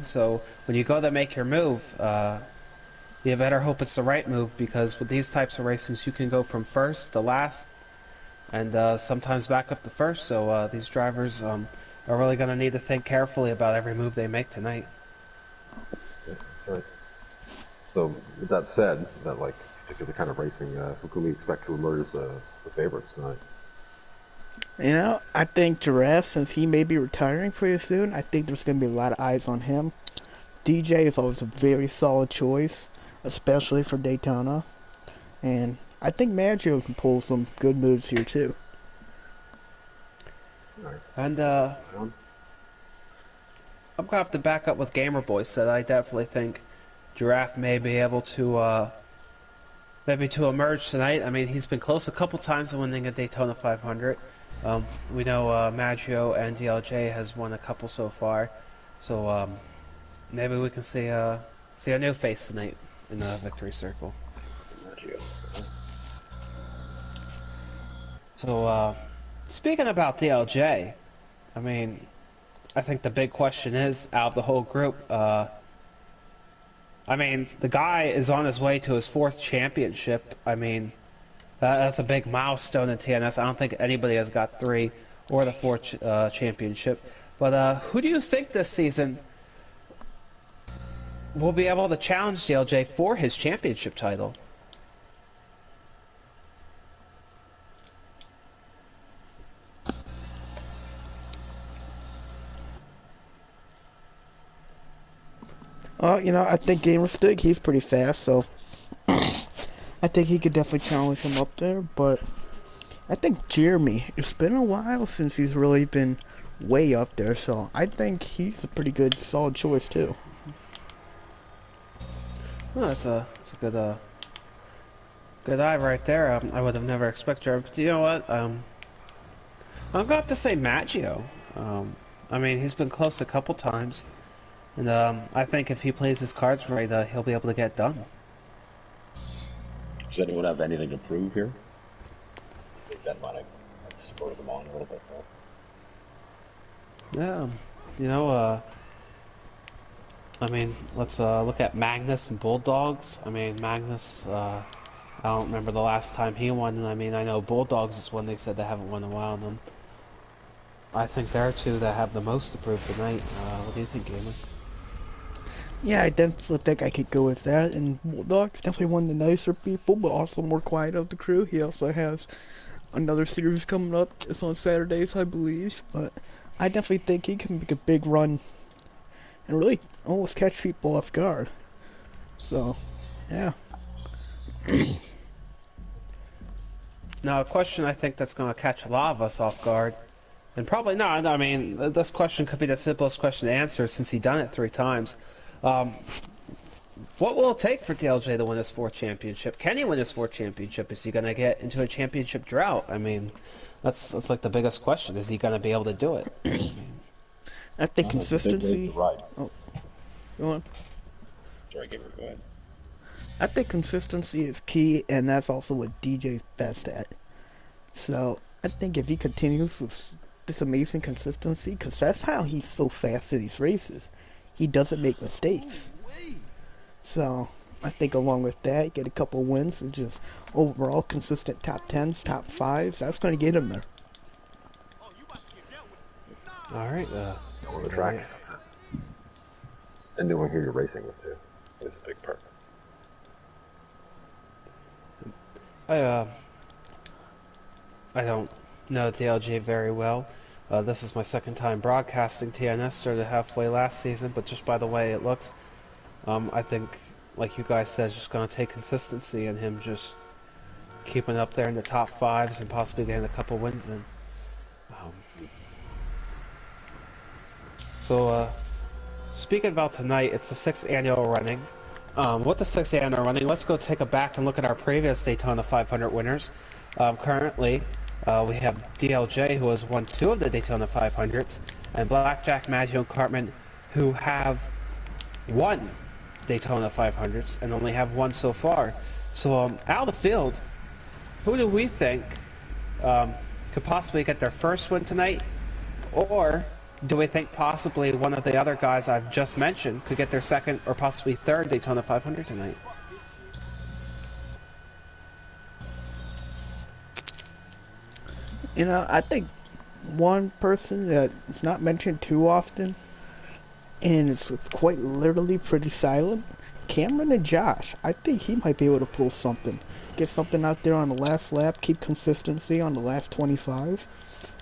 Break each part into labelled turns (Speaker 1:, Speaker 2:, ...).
Speaker 1: So when you go to make your move, you better hope it's the right move, because with these types of racings, you can go from first to last, and sometimes back up to first. So these drivers are really going to need to think carefully about every move they make tonight.
Speaker 2: Yeah, that's right. So with that said, that like particular kind of racing, who can we expect to emerge as the favorites tonight?
Speaker 3: You know, I think Giraffe, since he may be retiring pretty soon, I think there's going to be a lot of eyes on him. DJ is always a very solid choice, especially for Daytona. And I think Maggio can pull some good moves here, too.
Speaker 2: Nice.
Speaker 1: And I'm gonna have to back up with Gamer Boy said. I definitely think Giraffe may be able to maybe to emerge tonight. I mean, he's been close a couple times to winning a Daytona 500. We know Maggio and DLJ has won a couple so far, so maybe we can see a new face tonight in the victory circle. So speaking about DLJ, I mean, I think the big question is, out of the whole group, I mean, the guy is on his way to his 4th championship. I mean, that's a big milestone in TNS. I don't think anybody has got 3 or the 4th championship. But who do you think this season will be able to challenge DLJ for his championship title?
Speaker 3: You know, I think Gamer Stick, he's pretty fast, so I think he could definitely challenge him up there. But I think Jeremy, it's been a while since he's really been way up there, so I think he's a pretty good, solid choice, too.
Speaker 1: Well, that's a good eye right there. I would have never expected Jeremy. But you know what? I'm gonna have to say Maggio. I mean, he's been close a couple times. And I think if he plays his cards right, he'll be able to get done.
Speaker 4: Does anyone have anything to prove here? I think that might have spurred them on a little bit more.
Speaker 1: Yeah, you know, I mean, let's look at Magnus and Bulldogs. I mean, Magnus, I don't remember the last time he won, and I mean, I know Bulldogs is one they said they haven't won in a while, and I think there are two that have the most to prove tonight. What do you think, Gamer?
Speaker 3: Yeah, I definitely think I could go with that. And Bulldog's definitely one of the nicer people, but also more quiet of the crew. He also has another series coming up. It's on Saturdays, I believe. But I definitely think he can make a big run and really almost catch people off guard. So, yeah.
Speaker 1: Now, a question I think that's going to catch a lot of us off guard, and probably not. I mean, this question could be the simplest question to answer since he's done it 3 times. What will it take for DLJ to win his 4th championship? Can he win his 4th championship? Is he going to get into a championship drought? I mean, that's like the biggest question. Is he going to be able to do it?
Speaker 3: I think consistency.
Speaker 4: Right.
Speaker 3: Oh, go on.
Speaker 4: Sorry, Gamer, go ahead.
Speaker 3: I think consistency is key, and that's also what DJ's best at. So I think if he continues with this amazing consistency, because that's how he's so fast in these races. He doesn't make mistakes. So I think along with that, get a couple wins and just overall consistent top 10s, top 5s. That's going to get him there.
Speaker 1: All right.
Speaker 2: On the track. And knowing who you're racing with too is a big part.
Speaker 1: I don't know DLJ very well. This is my 2nd time broadcasting TNS. Started halfway last season, but just by the way it looks, I think, like you guys said, it's just going to take consistency and him just keeping up there in the top 5s and possibly getting a couple wins in. So, speaking about tonight, it's the 6th annual running. With the 6th annual running, let's go take a back and look at our previous Daytona 500 winners. Currently, we have DLJ, who has won 2 of the Daytona 500s, and Blackjack, Maggio, and Cartman, who have won Daytona 500s and only have 1 so far. So, out of the field, who do we think could possibly get their first win tonight, or do we think possibly one of the other guys I've just mentioned could get their second or possibly third Daytona 500 tonight?
Speaker 3: You know, I think one person that's not mentioned too often and is quite literally pretty silent, Cameron and Josh. I think he might be able to pull something. Get something out there on the last lap, keep consistency on the last 25.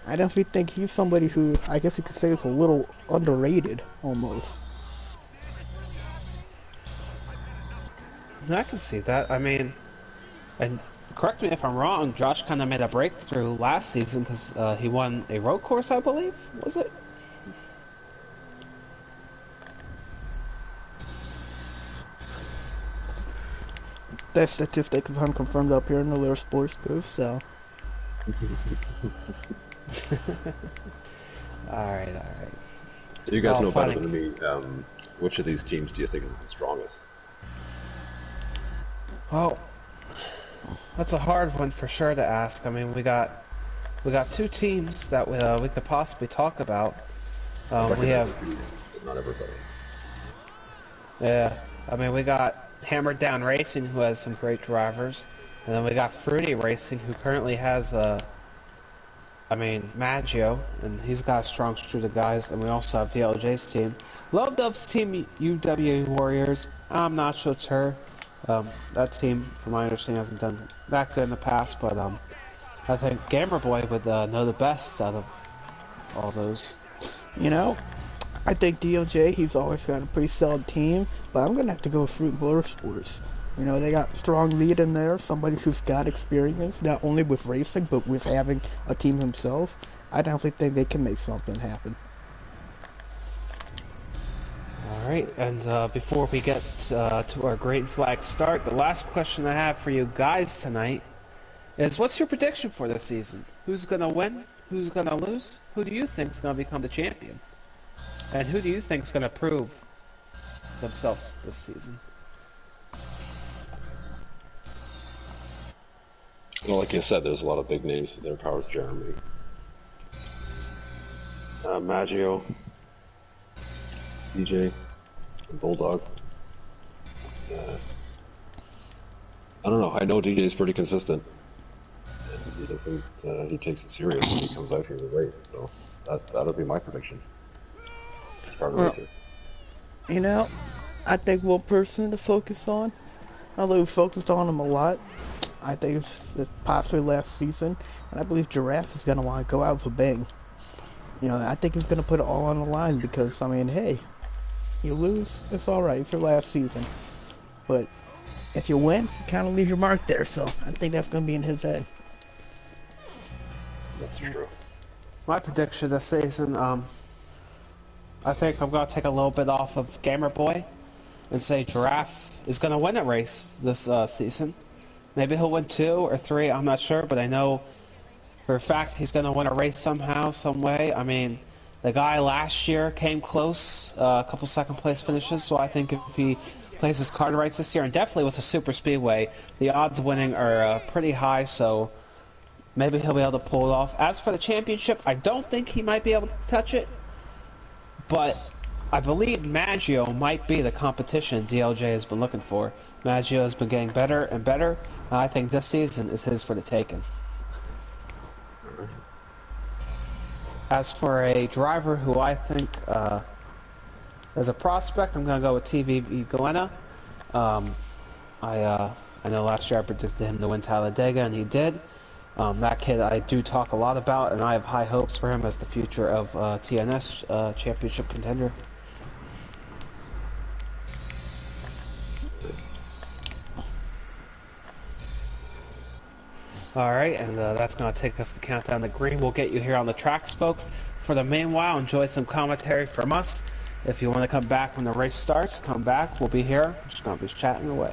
Speaker 3: I definitely think he's somebody who I guess you could say is a little underrated almost.
Speaker 1: I can see that. I mean, and correct me if I'm wrong, Josh kind of made a breakthrough last season because he won a road course, I believe, was it?
Speaker 3: That statistic is unconfirmed up here in the Little Sports booth, so.
Speaker 1: Alright.
Speaker 2: You guys know
Speaker 1: funny.
Speaker 2: better than me. Which of these teams do you think is the strongest?
Speaker 1: Well, that's a hard one for sure to ask. I mean, we got two teams that we could possibly talk about. We have,
Speaker 2: But not everybody.
Speaker 1: yeah. I mean, we got Hammered Down Racing, who has some great drivers, and then we got Fruity Racing, who currently has Maggio, and he's got a strong street of guys, and we also have DLJ's team. Love Dove's team, UW Warriors. I'm not so sure. That team, from my understanding, hasn't done that good in the past, but I think Gamer Boy would know the best out of all those.
Speaker 3: You know, I think DOJ, he's always got a pretty solid team, but I'm going to have to go with Fruit Motorsports. You know, they got strong lead in there, somebody who's got experience, not only with racing, but with having a team himself. I definitely think they can make something happen.
Speaker 1: Alright, and before we get to our green flag start, the last question I have for you guys tonight is, what's your prediction for this season? Who's going to win? Who's going to lose? Who do you think is going to become the champion? And who do you think is going to prove themselves this season?
Speaker 2: Well, like you said, there's a lot of big names there. Powers Jeremy, Maggio, DJ, and Bulldog. I don't know. I know DJ is pretty consistent. And he doesn't. He takes it serious when he comes out here to race. So that'll be my prediction.
Speaker 3: Well, you know, I think one person to focus on, although we focused on him a lot, I think it's possibly last season, and I believe Giraffe is going to want to go out with a bang. You know, I think he's going to put it all on the line because, I mean, hey, you lose, it's alright, it's your last season. But if you win, you kind of leave your mark there, so I think that's going to be in his head.
Speaker 2: That's true.
Speaker 1: My prediction this season, I think I'm going to take a little bit off of Gamer Boy and say Giraffe is going to win a race this season. Maybe he'll win 2 or 3, I'm not sure, but I know for a fact he's going to win a race somehow, some way. I mean, the guy last year came close, a couple second place finishes, so I think if he plays his card right this year, and definitely with the super speedway, the odds of winning are pretty high, so maybe he'll be able to pull it off. As for the championship, I don't think he might be able to touch it, but I believe Maggio might be the competition DLJ has been looking for. Maggio has been getting better and better, and I think this season is his for the taking. As for a driver who I think as a prospect, I'm going to go with TVV Galena. I know last year I predicted him to win Talladega, and he did. That kid I do talk a lot about, and I have high hopes for him as the future of TNS championship contender. Alright, and that's going to take us to Countdown to Green. We'll get you here on the tracks, folks. For the meanwhile, enjoy some commentary from us. If you want to come back when the race starts, come back. We'll be here. We're just going to be chatting away.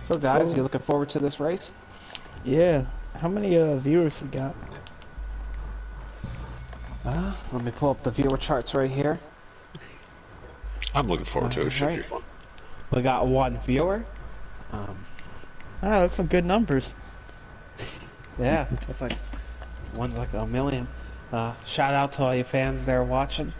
Speaker 1: So, guys, you looking forward to this race?
Speaker 3: Yeah. How many viewers we got?
Speaker 1: Let me pull up the viewer charts right here.
Speaker 2: I'm looking forward to it. It should be fun.
Speaker 1: We got 1 viewer.
Speaker 3: That's some good numbers.
Speaker 1: Yeah, that's like one's like a million. Shout out to all you fans there watching.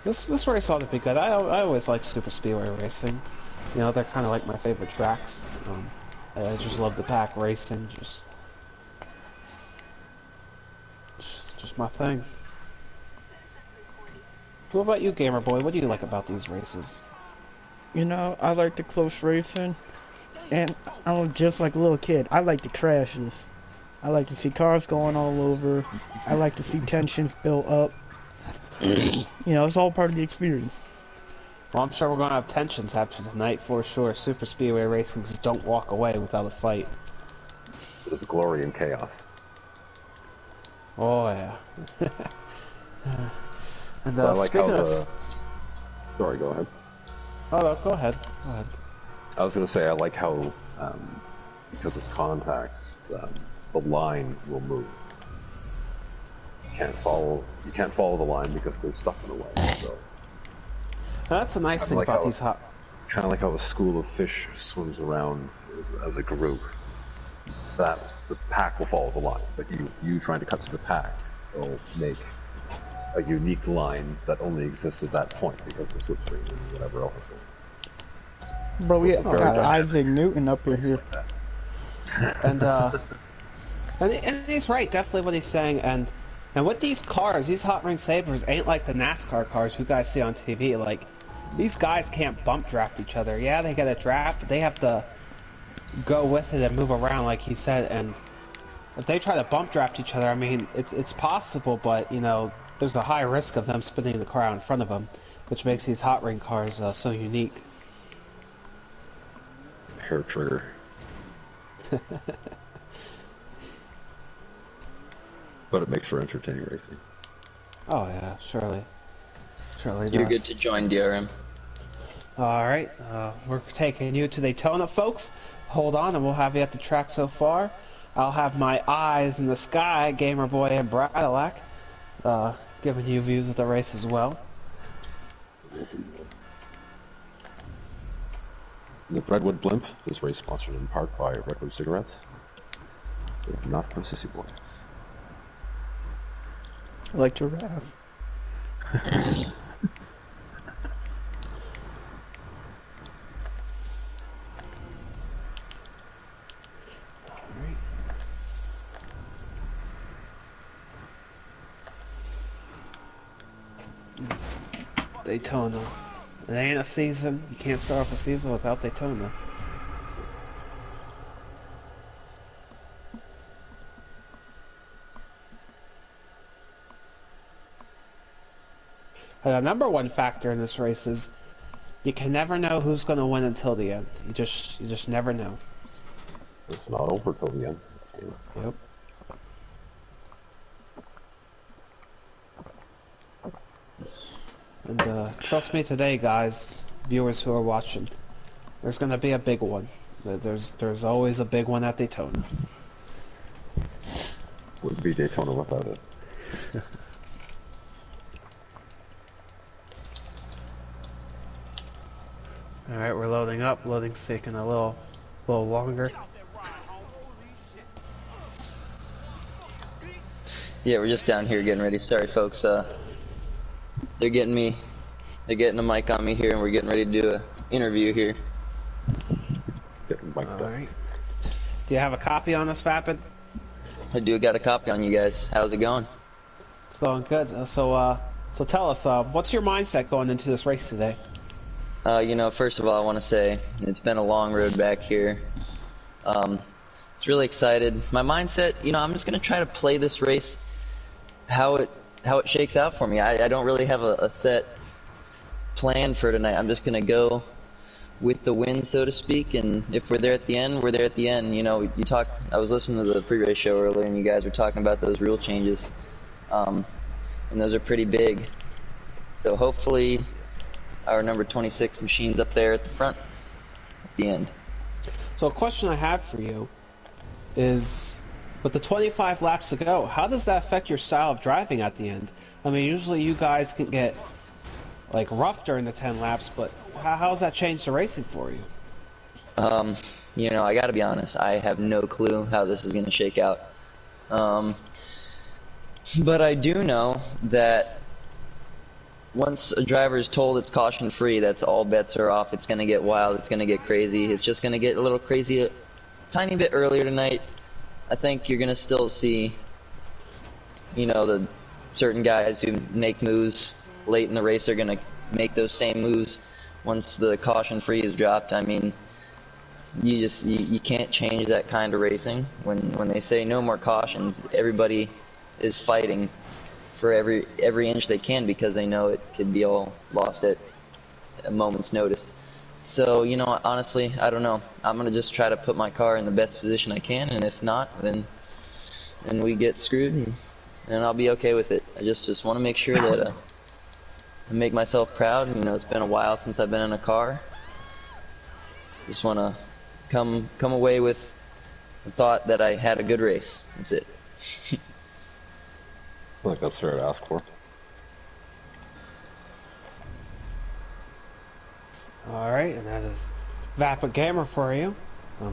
Speaker 1: This race ought to be good. I always like super speedway racing. You know, they're kind of like my favorite tracks. I just love the pack racing. Just my thing. What about you, gamer boy? What do you like about these races?
Speaker 3: You know, I like the close racing, and I'm just like a little kid. I like the crashes. I like to see cars going all over. I like to see tensions build up. You know, it's all part of the experience.
Speaker 1: Well, I'm sure we're going to have tensions after tonight for sure. Super speedway racing just don't walk away without a fight.
Speaker 2: There's glory in chaos.
Speaker 1: Oh, yeah. And
Speaker 2: I like
Speaker 1: speaking
Speaker 2: how
Speaker 1: of...
Speaker 2: Sorry, go ahead.
Speaker 1: Oh, no, go ahead. Go ahead.
Speaker 2: I was going to say I like how, because it's contact, the line will move. You can't follow the line because there's stuff in the way. So
Speaker 1: That's the nice thing
Speaker 2: like
Speaker 1: about
Speaker 2: how-
Speaker 1: these hot...
Speaker 2: kind of like how a school of fish swims around as a group. That the pack will follow the line, but you trying to cut to the pack will make a unique line that only exists at that point because of the slipstream and whatever else is going.
Speaker 3: Bro, we
Speaker 2: It's a very
Speaker 3: got
Speaker 2: good-
Speaker 3: Isaac Newton up in here.
Speaker 1: And, and he's right, definitely what he's saying. And with these cars, these Hot Ring Sabers ain't like the NASCAR cars you guys see on TV. Like, these guys can't bump draft each other. Yeah, they get a draft, but they have to go with it and move around, like he said. And if they try to bump draft each other, I mean, it's possible, but, you know, there's a high risk of them spinning the car out in front of them, which makes these Hot Ring cars so unique.
Speaker 2: Hair trigger. But it makes for entertaining racing.
Speaker 1: Oh, yeah, surely. Surely
Speaker 5: You're
Speaker 1: does.
Speaker 5: good to join, DRM.
Speaker 1: Alright, we're taking you to Daytona, folks. Hold on, and we'll have you at the track so far. I'll have my eyes in the sky, Gamer Boy and Bradalac, giving you views of the race as well.
Speaker 2: The Redwood Blimp is race sponsored in part by Redwood Cigarettes. They're not for sissy boys.
Speaker 3: Like giraffe.
Speaker 1: Alright. Daytona. It ain't a season. You can't start off a season without Daytona. The number one factor in this race is you can never know who's going to win until the end. You just never know.
Speaker 2: It's not over till the end.
Speaker 1: Yep. And trust me today, guys, viewers who are watching, there's going to be a big one. There's always a big one at Daytona.
Speaker 2: Wouldn't be Daytona without it.
Speaker 1: Alright, we're loading up. Loading's taking a little longer.
Speaker 5: Yeah, we're just down here getting ready. Sorry, folks. They're getting a mic on me here, and we're getting ready to do an interview here.
Speaker 2: Getting mic'd up.
Speaker 1: Alright. Do you have a copy on us, Vapid?
Speaker 5: I do got a copy on you guys. How's it going?
Speaker 1: It's going good. So tell us, what's your mindset going into this race today?
Speaker 5: You know, first of all, I want to say it's been a long road back here. It's really excited. My mindset, you know, I'm just gonna try to play this race how it shakes out for me. I don't really have a set plan for tonight. I'm just gonna go with the wind, so to speak, and if we're there at the end, we're there at the end. You know, I was listening to the pre-race show earlier, and you guys were talking about those rule changes, and those are pretty big. So hopefully our number 26 machine's up there at the front at the end.
Speaker 1: So a question I have for you is, with the 25 laps to go, how does that affect your style of driving at the end? I mean, usually you guys can get like rough during the 10 laps, but how has that changed the racing for you?
Speaker 5: You know, I gotta be honest, I have no clue how this is gonna shake out. But I do know that once a driver is told it's caution free, that's all bets are off. It's gonna get wild, it's gonna get crazy. It's just gonna get a little crazy a tiny bit earlier tonight. I think you're gonna still see, you know, the certain guys who make moves late in the race are gonna make those same moves once the caution free is dropped. I mean, you can't change that kind of racing. When they say no more cautions, everybody is fighting for every inch they can because they know it could be all lost at a moment's notice. So, you know, honestly, I don't know. I'm gonna just try to put my car in the best position I can, and if not, then we get screwed, and I'll be okay with it. I just want to make sure that I make myself proud. You know, it's been a while since I've been in a car. Just want to come away with the thought that I had a good race. That's it.
Speaker 2: I think that's fair to ask for.
Speaker 1: Alright, and that is Vapid Gamer for you.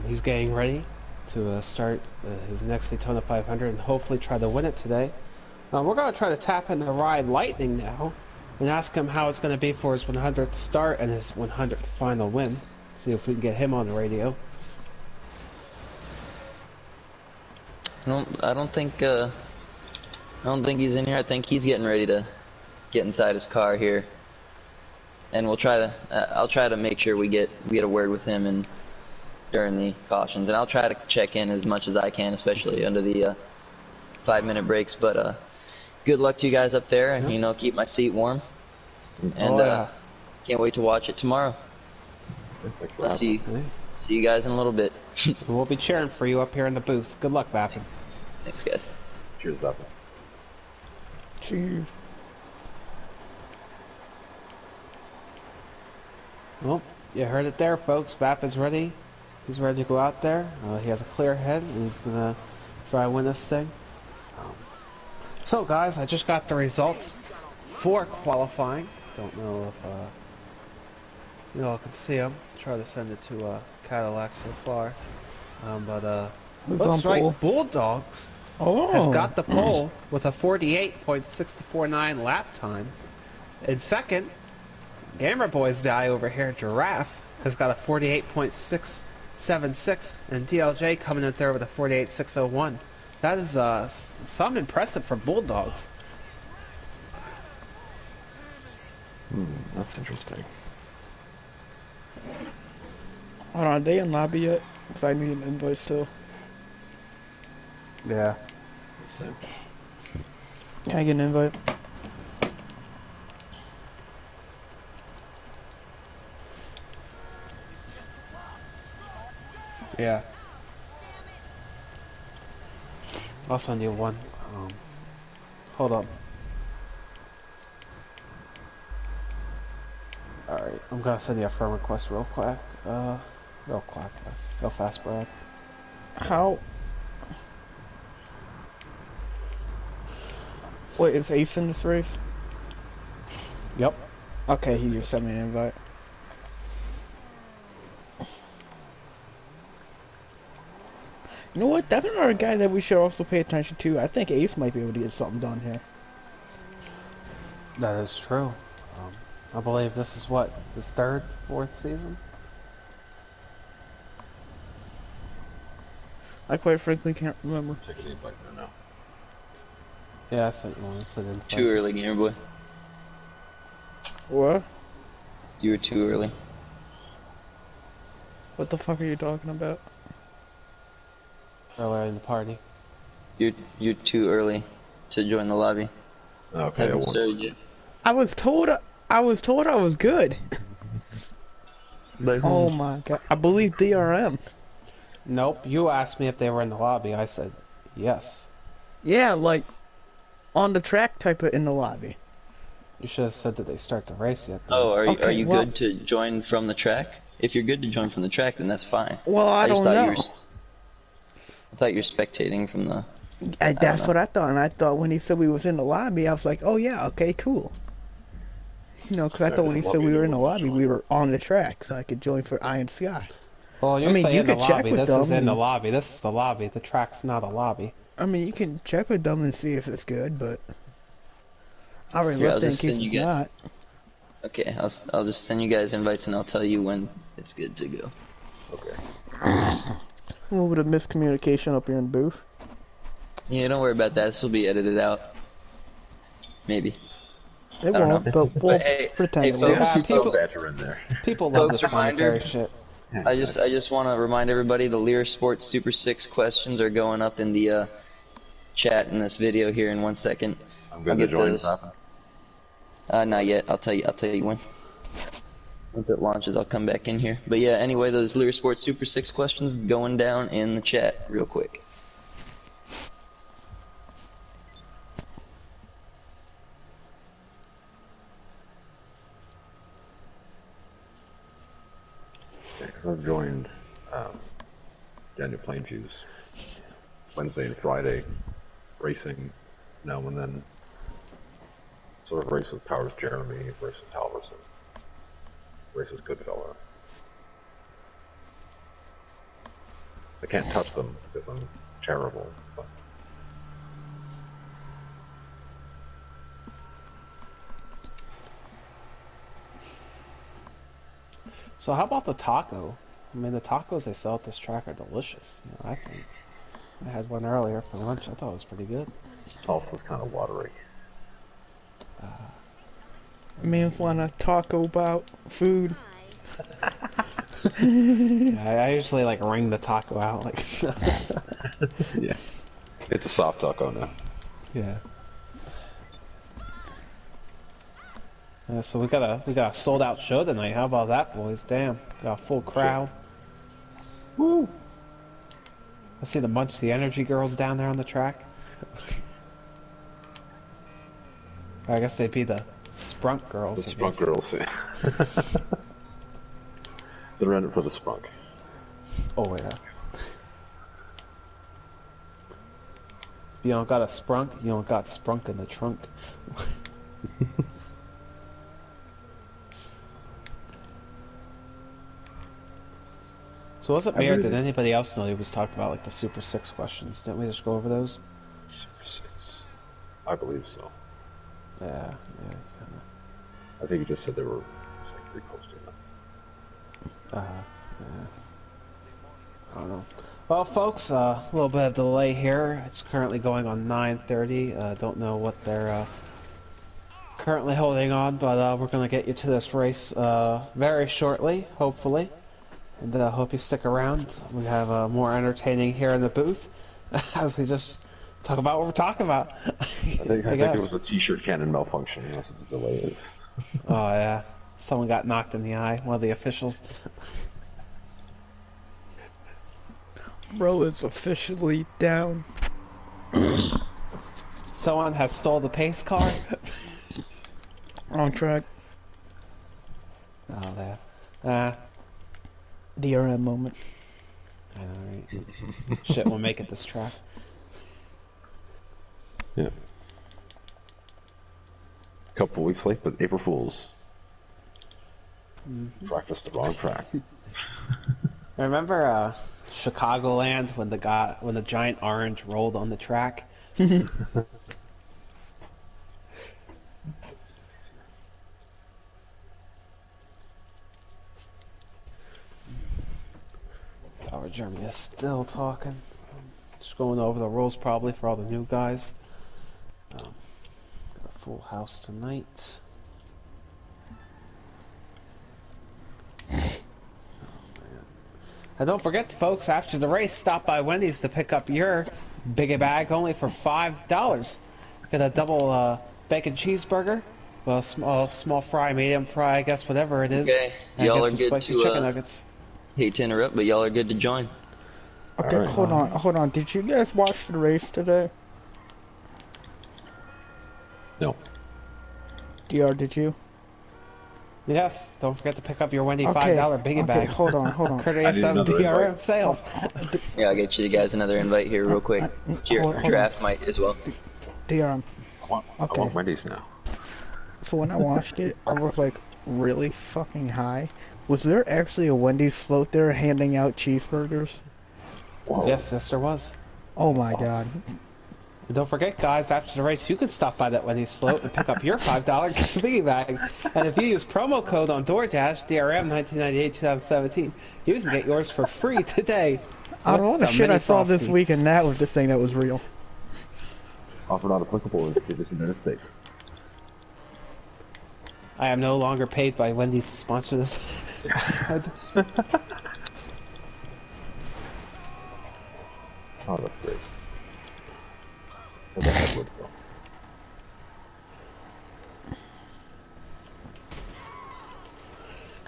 Speaker 1: He's getting ready to start his next Daytona 500 and hopefully try to win it today. We're going to try to tap into Ride Lightning now and ask him how it's going to be for his 100th start and his 100th final win. See if we can get him on the radio.
Speaker 5: I don't think he's in here. I think he's getting ready to get inside his car here, and we'll try to. I'll try to make sure we get a word with him and during the cautions, and I'll try to check in as much as I can, especially under the 5-minute breaks. But good luck to you guys up there, and you know, keep my seat warm, and can't wait to watch it tomorrow. I'll see you guys in a little bit.
Speaker 1: We'll be cheering for you up here in the booth. Good luck, Vapid.
Speaker 5: Thanks, guys.
Speaker 2: Cheers, Vapid.
Speaker 3: Cheers.
Speaker 1: Well, you heard it there, folks. Vapid's ready. He's ready to go out there. He has a clear head, and he's going to try and win this thing. So, guys, I just got the results for qualifying. Don't know if you all can see them. Try to send it to Cadillac so far. But looks like Bulldogs has got the pole with a 48.649 lap time. In second, Gamer Boy's guy over here, Giraffe, has got a 48.676, and DLJ coming in third with a 48.601. That is some impressive for Bulldogs.
Speaker 2: That's interesting.
Speaker 3: Hold on, are they in lobby yet? Because I need an invite still.
Speaker 1: Yeah.
Speaker 2: Same.
Speaker 3: Can I get an invite?
Speaker 1: Yeah. I'll send you one. Hold up. Alright, I'm gonna send you a friend request real quick. Real fast, Brad.
Speaker 3: How? Wait, is Ace in this race?
Speaker 1: Yep.
Speaker 3: Okay, he just sent me an invite. You know what? That's another guy that we should also pay attention to. I think Ace might be able to get something done here.
Speaker 1: That is true. I believe this is what, his third, fourth season?
Speaker 3: I quite frankly can't remember.
Speaker 2: Take an invite now.
Speaker 1: Yeah, I sent you one. I sent it.
Speaker 5: Too early, Gamer Boy.
Speaker 3: What?
Speaker 5: You were too early.
Speaker 3: What the fuck are you talking about?
Speaker 1: Earlier in the party.
Speaker 5: You're too early to join the lobby.
Speaker 2: Okay,
Speaker 5: Haven't started yet.
Speaker 3: I was told I was good.
Speaker 5: By whom?
Speaker 3: Oh my god. I believe DRM.
Speaker 1: Nope, you asked me if they were in the lobby. I said yes.
Speaker 3: Yeah, like on the track type of in the lobby.
Speaker 1: You should have said that they start the race yet. Though.
Speaker 5: Oh, are
Speaker 3: Okay,
Speaker 5: you
Speaker 3: well-
Speaker 5: good to join from the track? If you're good to join from the track, then that's fine.
Speaker 3: Well, I
Speaker 5: just
Speaker 3: don't
Speaker 5: thought
Speaker 3: know.
Speaker 5: I thought you were spectating from the.
Speaker 3: That's what I thought, and I thought when he said we was in the lobby, I was like, oh yeah, okay, cool. You know, because I thought when he said we were in the lobby, we were on the track, so I could join for Iron Sky.
Speaker 1: Well,
Speaker 3: I
Speaker 1: you're
Speaker 3: mean, you
Speaker 1: saying the
Speaker 3: could check
Speaker 1: lobby.
Speaker 3: with
Speaker 1: This
Speaker 3: them.
Speaker 1: is in the lobby. This is the lobby. The track's not a lobby.
Speaker 3: I mean, you can check with them and see if it's good, but I already
Speaker 5: Here, I'll
Speaker 3: left it in
Speaker 5: just send
Speaker 3: case
Speaker 5: you
Speaker 3: it's
Speaker 5: guys.
Speaker 3: not.
Speaker 5: Okay, I'll just send you guys invites and I'll tell you when it's good to go.
Speaker 2: Okay.
Speaker 3: A little bit of miscommunication up here in the booth.
Speaker 5: Yeah, don't worry about that. This will be edited out. Maybe.
Speaker 3: It
Speaker 5: I don't
Speaker 3: won't,
Speaker 5: know.
Speaker 3: but we'll
Speaker 5: Hey,
Speaker 3: pretend
Speaker 5: hey,
Speaker 3: it will.
Speaker 5: folks,
Speaker 1: Yeah,
Speaker 2: Keep
Speaker 1: people-
Speaker 2: some banter in there.
Speaker 1: People love
Speaker 5: Folks,
Speaker 1: this
Speaker 5: reminder.
Speaker 1: commentary shit.
Speaker 5: I just want to remind everybody the Lear Sports Super 6 questions are going up in the chat in this video here in 1 second.
Speaker 2: I'm going to join this happen.
Speaker 5: Not yet. I'll tell you when. Once it launches, I'll come back in here. But yeah, anyway, those Lear Sports Super 6 questions going down in the chat real quick.
Speaker 2: Because I've joined Daniel Plainview's Wednesday and Friday racing now and then. Sort of race with Powers Jeremy, race with Halverson, race with Goodfellow. I can't touch them because I'm terrible. But
Speaker 1: So how about the taco? I mean, the tacos they sell at this track are delicious. You know, I think. I had one earlier for lunch. I thought it was pretty good.
Speaker 2: also it's kind of watery.
Speaker 3: Means want to talk about food.
Speaker 1: Yeah, I usually like wring the taco out, like.
Speaker 2: Yeah. It's a soft taco now.
Speaker 1: Yeah. So we got a sold out show tonight. How about that, boys? Damn, got a full crowd. Woo! I see the Energy girls down there on the track. I guess they'd be the Sprunk girls.
Speaker 2: The
Speaker 1: I
Speaker 2: Sprunk
Speaker 1: guess.
Speaker 2: girls, yeah. They're in it for the Sprunk.
Speaker 1: Oh yeah. If you don't got a Sprunk, you don't got Sprunk in the trunk. So was it me or did anybody else know he was talking about like the Super 6 questions? Didn't we just go over those?
Speaker 2: Super 6. I believe so.
Speaker 1: Yeah, kinda.
Speaker 2: I think you just said they were like reposting them.
Speaker 1: Yeah. I don't know. Well, folks, a little bit of delay here. It's currently going on 9:30. Don't know what they're currently holding on, but we're going to get you to this race very shortly, hopefully. And I hope you stick around. We have more entertaining here in the booth as we just talk about what we're talking about.
Speaker 2: I think it was a t-shirt cannon malfunction. That's what the delay is.
Speaker 1: Oh, yeah. Someone got knocked in the eye, one of the officials.
Speaker 3: Bro is officially down.
Speaker 1: Someone has stole the pace car.
Speaker 3: On track.
Speaker 1: Oh, yeah.
Speaker 3: DRM moment.
Speaker 1: I know, right? Shit will make it this track.
Speaker 2: Yeah. A couple weeks late, but April Fools. Practiced the wrong track.
Speaker 1: Remember Chicagoland when the giant orange rolled on the track? Power Germany is still talking. Just going over the rules probably for all the new guys. Got a full house tonight. And don't forget, folks, after the race, stop by Wendy's to pick up your biggie bag only for $5. Get a double bacon cheeseburger, well, small fry, medium fry, I guess, whatever it is.
Speaker 5: Okay,
Speaker 1: and
Speaker 5: y'all
Speaker 1: get
Speaker 5: are
Speaker 1: some
Speaker 5: good
Speaker 1: spicy
Speaker 5: to,
Speaker 1: chicken nuggets.
Speaker 5: Hate to interrupt, but y'all are good to join.
Speaker 3: Okay,
Speaker 2: Alright.
Speaker 3: hold on. Did you guys watch the race today?
Speaker 2: No.
Speaker 3: DR, did you?
Speaker 1: Yes, don't forget to pick up your Wendy
Speaker 3: Okay,
Speaker 1: $5 biggie bag.
Speaker 3: hold on.
Speaker 1: Courteous
Speaker 2: need
Speaker 1: of
Speaker 2: another
Speaker 1: DRM
Speaker 2: invite.
Speaker 1: sales.
Speaker 5: Yeah, I'll get you guys another invite here real quick. Your
Speaker 3: hold on.
Speaker 5: draft might as well.
Speaker 3: DRM.
Speaker 2: I
Speaker 3: Okay.
Speaker 2: want Wendy's now.
Speaker 3: So when I watched it, I was like really fucking high, Was there actually a Wendy's float there handing out cheeseburgers?
Speaker 2: Whoa.
Speaker 1: Yes, there was.
Speaker 3: Oh my god.
Speaker 1: And don't forget, guys, after the race, you can stop by that Wendy's float and pick up your $5 biggie bag. And if you use promo code on DoorDash, DRM 1998-2017, you can get yours for free today.
Speaker 3: Out of all the
Speaker 1: With a
Speaker 3: shit I
Speaker 1: mini
Speaker 3: saw this
Speaker 1: Frosty.
Speaker 3: weekend, that was the thing that was real.
Speaker 2: Offer not applicable in the United States.
Speaker 1: I am no longer paid by Wendy's to sponsor this.
Speaker 2: Oh, that's great. That's a headwood film.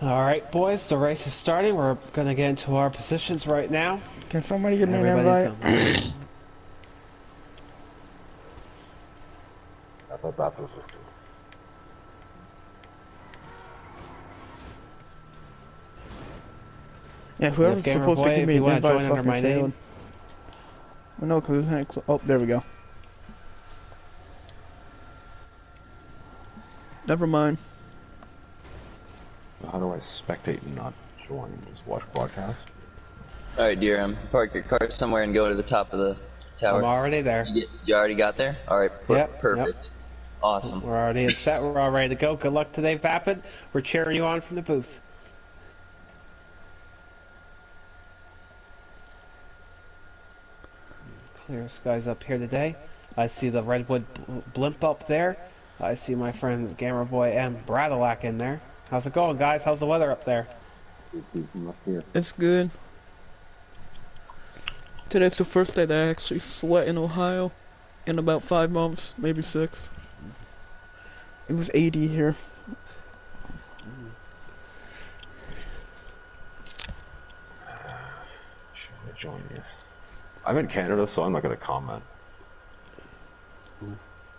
Speaker 1: Alright, boys, the race is starting. We're going to get into our positions right now.
Speaker 3: Can somebody give me an
Speaker 1: Everybody's
Speaker 3: invite?
Speaker 1: done.
Speaker 2: I thought that was just
Speaker 3: Yeah, whoever's
Speaker 1: Gamer
Speaker 3: supposed
Speaker 1: Boy,
Speaker 3: to give
Speaker 1: if
Speaker 3: me
Speaker 1: you
Speaker 3: an
Speaker 1: wanna
Speaker 3: invite
Speaker 1: join under
Speaker 3: fucking
Speaker 1: my name.
Speaker 3: failed. Well, no, because it's not. Oh, there we go. Never mind.
Speaker 2: How do I spectate and not join? Just watch broadcast?
Speaker 5: Alright, DRM, park your car somewhere and go to the top of the tower.
Speaker 1: I'm already there.
Speaker 5: You already got there? Alright,
Speaker 1: Yep,
Speaker 5: perfect. Awesome.
Speaker 1: We're already set. We're all ready to go. Good luck today, Vapid. We're cheering you on from the booth. Clear skies up here today. I see the Redwood blimp up there. I see my friends Gamer Boy and Bradalac in there. How's it going, guys? How's the weather up there?
Speaker 2: From up here.
Speaker 3: It's good. Today's the first day that I actually sweat in Ohio in about 5 months, maybe 6. It was 80 here.
Speaker 2: Should I join this? I'm in Canada, so I'm not going to comment.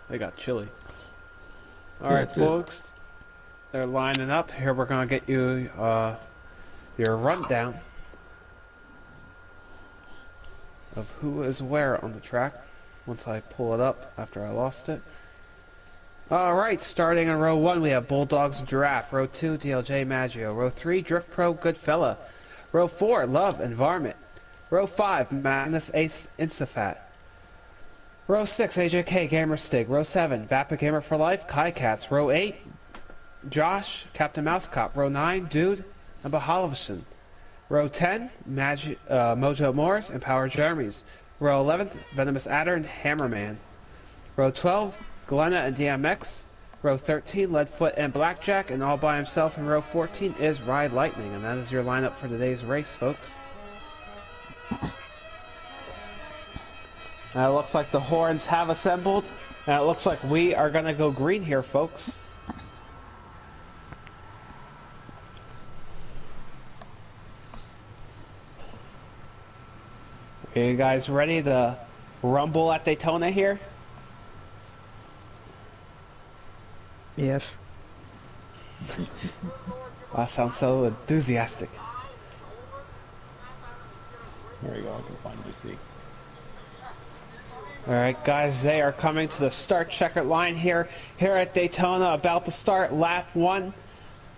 Speaker 1: They got chilly. Alright,
Speaker 2: Yeah,
Speaker 1: folks. They're lining up. Here we're going to get you your rundown of who is where on the track once I pull it up after I lost it. Alright, starting in row 1 we have Bulldogs and Giraffe. Row 2, DLJ Maggio. Row 3, Drift Pro Goodfella. Row 4, Love and Varmint. Row 5, Madness Ace Insafat. Row 6, AJK Gamer Stig. Row 7, Vapid Gamer for Life, Kai Cats. Row 8, Josh, Captain Mouse Cop. Row 9, Dude and Bahalovson. Row 10, Mojo Morris and Power Jeremy's. Row 11, Venomous Adder and Hammerman. Row 12, Glenna and DMX. Row 13, Leadfoot and Blackjack, and all by himself. And row 14 is Ride Lightning, and that is your lineup for today's race, folks. It looks like the horns have assembled, and it looks like we are going to go green here, folks. Are you guys ready to rumble at Daytona here?
Speaker 3: Yes.
Speaker 1: That sounds so enthusiastic.
Speaker 4: There you go, I can find your seat.
Speaker 1: Alright guys, they are coming to the start checkered line here at Daytona, about to start lap 1.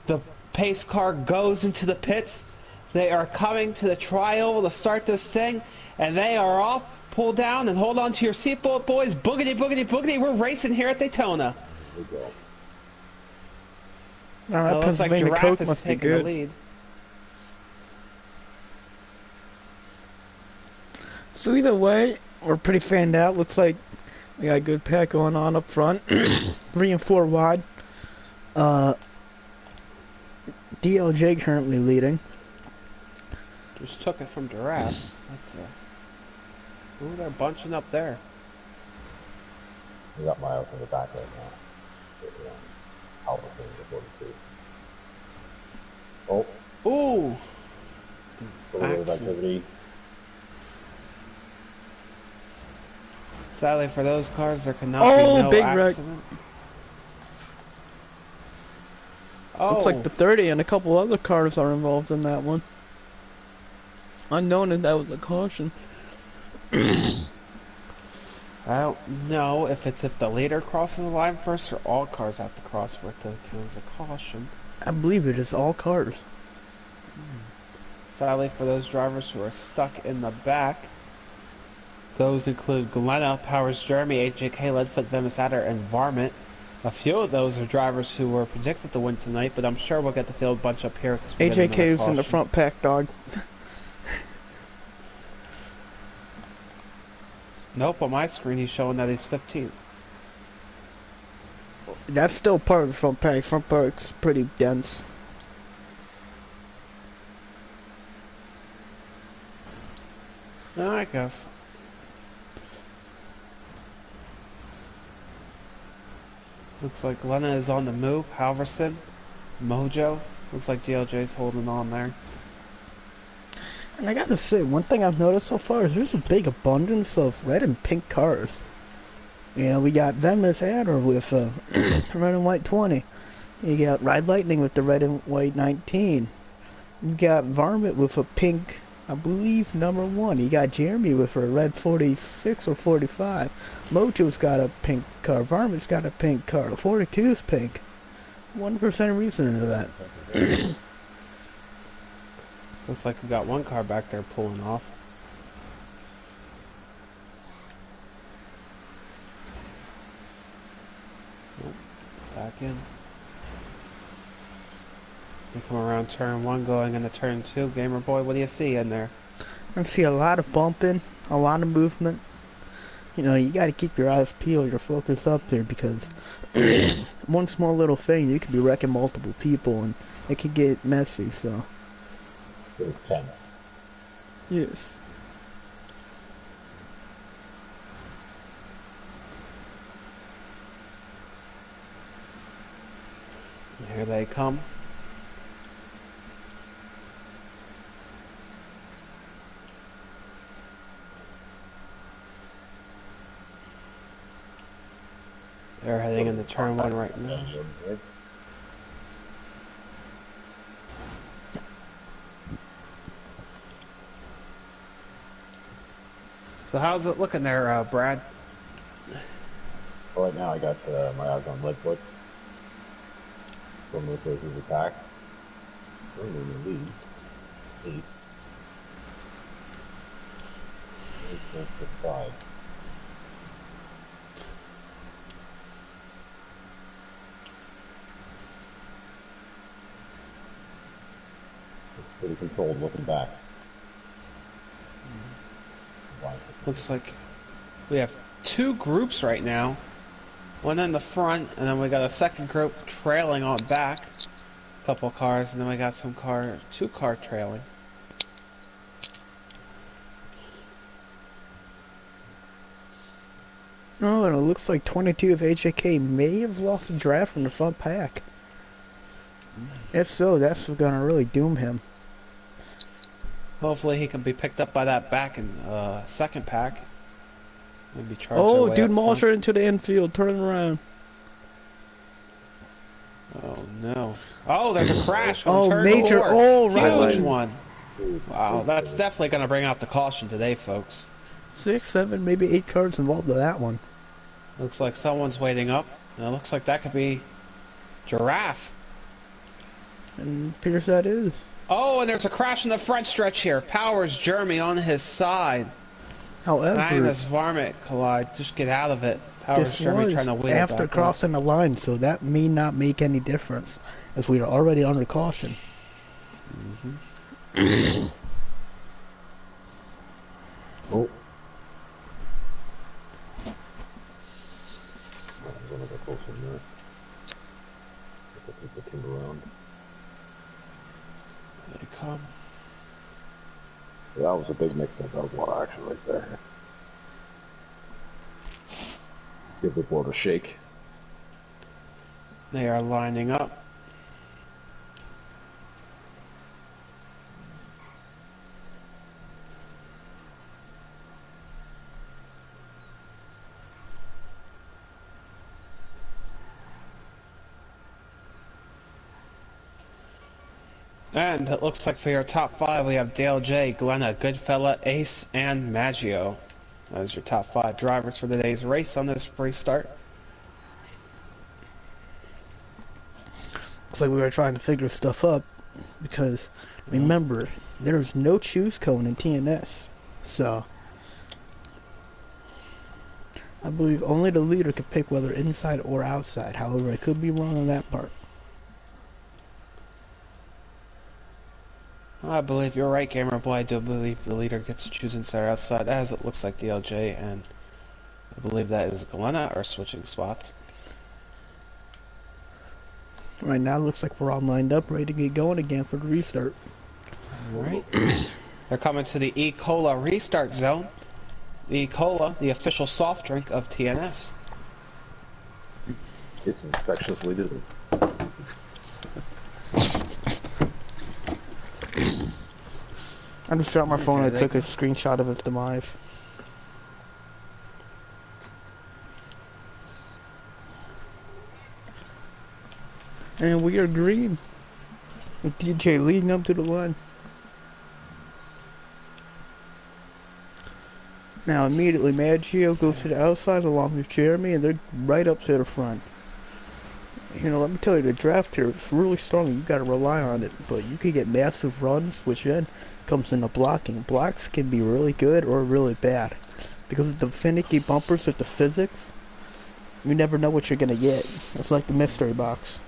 Speaker 1: The pace car goes into the pits. They are coming to the tri-oval to start this thing, and they are off. Pull down and hold on to your seatbelt, boys. Boogity, boogity, boogity. We're racing here at Daytona.
Speaker 2: There we go.
Speaker 3: Now,
Speaker 1: It
Speaker 3: that
Speaker 1: looks like
Speaker 3: Pennsylvania
Speaker 1: Giraffe
Speaker 3: Coke
Speaker 1: is
Speaker 3: must be
Speaker 1: taking the
Speaker 3: good.
Speaker 1: lead.
Speaker 3: So either way, we're pretty fanned out. Looks like we got a good pack going on up front. 3 and 4 wide. DLJ currently leading.
Speaker 1: Just took it from Giraffe. That's ooh, they're bunching up there.
Speaker 2: We got Miles in the back right now. Alpha thing the 42. Oh,
Speaker 1: Ooh!
Speaker 2: a little bit of
Speaker 1: Accident.
Speaker 2: activity.
Speaker 1: Sadly for those cars, there cannot
Speaker 3: Oh,
Speaker 1: be no
Speaker 3: big wreck.
Speaker 1: accident. Oh,
Speaker 3: Looks like the 30 and a couple other cars are involved in that one. Unknown if that was a caution.
Speaker 1: I don't know if the leader crosses the line first or all cars have to cross for it to count as a caution.
Speaker 3: I believe it is all cars.
Speaker 1: Sadly, for those drivers who are stuck in the back, those include Glenna, Powers Jeremy, AJK, Leadfoot, Vemisatter, and Varmint. A few of those are drivers who were predicted to win tonight, but I'm sure we'll get the field bunch up here because we get
Speaker 3: AJK
Speaker 1: another
Speaker 3: is in the
Speaker 1: caution.
Speaker 3: front pack, dog.
Speaker 1: Nope, on my screen he's showing that he's 15th.
Speaker 3: That's still part of the front pack. Front pack's pretty dense.
Speaker 1: I guess. Looks like Glenna is on the move. Halverson, Mojo. Looks like DLJ's holding on there.
Speaker 3: And I gotta say, one thing I've noticed so far is there's a big abundance of red and pink cars. You know, we got Venomous Adder with red and white 20. You got Ride Lightning with the red and white 19. You got Varmint with a pink, I believe, number 1. You got Jeremy with a red 46 or 45. Mojo's got a pink car. Varmint's got a pink car. The 42's pink. 1% reason into that.
Speaker 1: Looks like we got one car back there pulling off. Nope. Back in. We come around turn 1 going into turn 2. Gamer boy, what do you see in there?
Speaker 3: I see a lot of bumping, a lot of movement. You know, you gotta keep your eyes peeled, your focus up there, because one small little thing, you could be wrecking multiple people, and it could get messy, so.
Speaker 4: It was tense.
Speaker 3: Yes.
Speaker 1: Here they come. They're heading into turn 1 right now. So how's it looking there, Brad?
Speaker 4: Well, right now I got my eyes on Leadfoot. From with his attack. We're in the lead. 8. There's the side. It's pretty controlled looking back.
Speaker 1: Looks like we have 2 groups right now. One in the front, and then we got a second group trailing on back. A couple cars, and then we got 2 car trailing.
Speaker 3: Oh, and it looks like 22 of HAK may have lost a draft from the front pack. If so, that's gonna really doom him.
Speaker 1: Hopefully he can be picked up by that back in second pack. Maybe charge their
Speaker 3: Oh,
Speaker 1: way
Speaker 3: dude,
Speaker 1: up
Speaker 3: Mauser
Speaker 1: front.
Speaker 3: into the infield, turning around.
Speaker 1: Oh no. Oh, there's a crash on
Speaker 3: Oh,
Speaker 1: turn
Speaker 3: major,
Speaker 1: 4.
Speaker 3: oh, right.
Speaker 1: Huge one. Wow, that's definitely going to bring out the caution today, folks.
Speaker 3: 6, 7, maybe 8 cars involved in that one.
Speaker 1: Looks like someone's waiting up. And it looks like that could be Giraffe.
Speaker 3: And appears that is.
Speaker 1: Oh, and there's a crash in the front stretch here. Powers Jeremy on his side.
Speaker 3: However,
Speaker 1: And this Varmint collide. Just get out of it. Powers
Speaker 3: this
Speaker 1: Jeremy
Speaker 3: was
Speaker 1: trying to wheel
Speaker 3: after
Speaker 1: back up.
Speaker 3: crossing the line, so that may not make any difference, as we are already under caution.
Speaker 2: Oh. I'm gonna go closer than that. Get the timber around.
Speaker 1: There they come.
Speaker 2: Yeah, that was a big mix-up. That was a lot of action right there. Give the board a shake.
Speaker 1: They are lining up. And it looks like for your top 5 we have Dale J, Glenna, Goodfella, Ace, and Maggio. Those are your top 5 drivers for today's race on this restart.
Speaker 3: Looks like we were trying to figure stuff up. because remember, there's no choose cone in TNS. So I believe only the leader could pick whether inside or outside. However, I could be wrong on that part.
Speaker 1: I believe you're right, Gamer Boy. I do believe the leader gets to choose inside or outside, as it looks like DLJ, and I believe that is Glenna are switching spots.
Speaker 3: Right now, it looks like we're all lined up, ready to get going again for the restart.
Speaker 1: Alright. They're coming to the E-Cola restart zone. E-Cola, the official soft drink of TNS.
Speaker 2: It's infectiously deadly.
Speaker 3: I just dropped my phone and
Speaker 1: Okay,
Speaker 3: I took a screenshot of its demise. And we are green. With DJ leading up to the line. Now immediately Maggio goes to the outside along with Jeremy, and they're right up to the front. You know, let me tell you, the draft here is really strong. You gotta rely on it, but you can get massive runs, which then comes into blocking. Blocks can be really good or really bad, because of the finicky bumpers with the physics. You never know what you're gonna get. It's like the mystery box.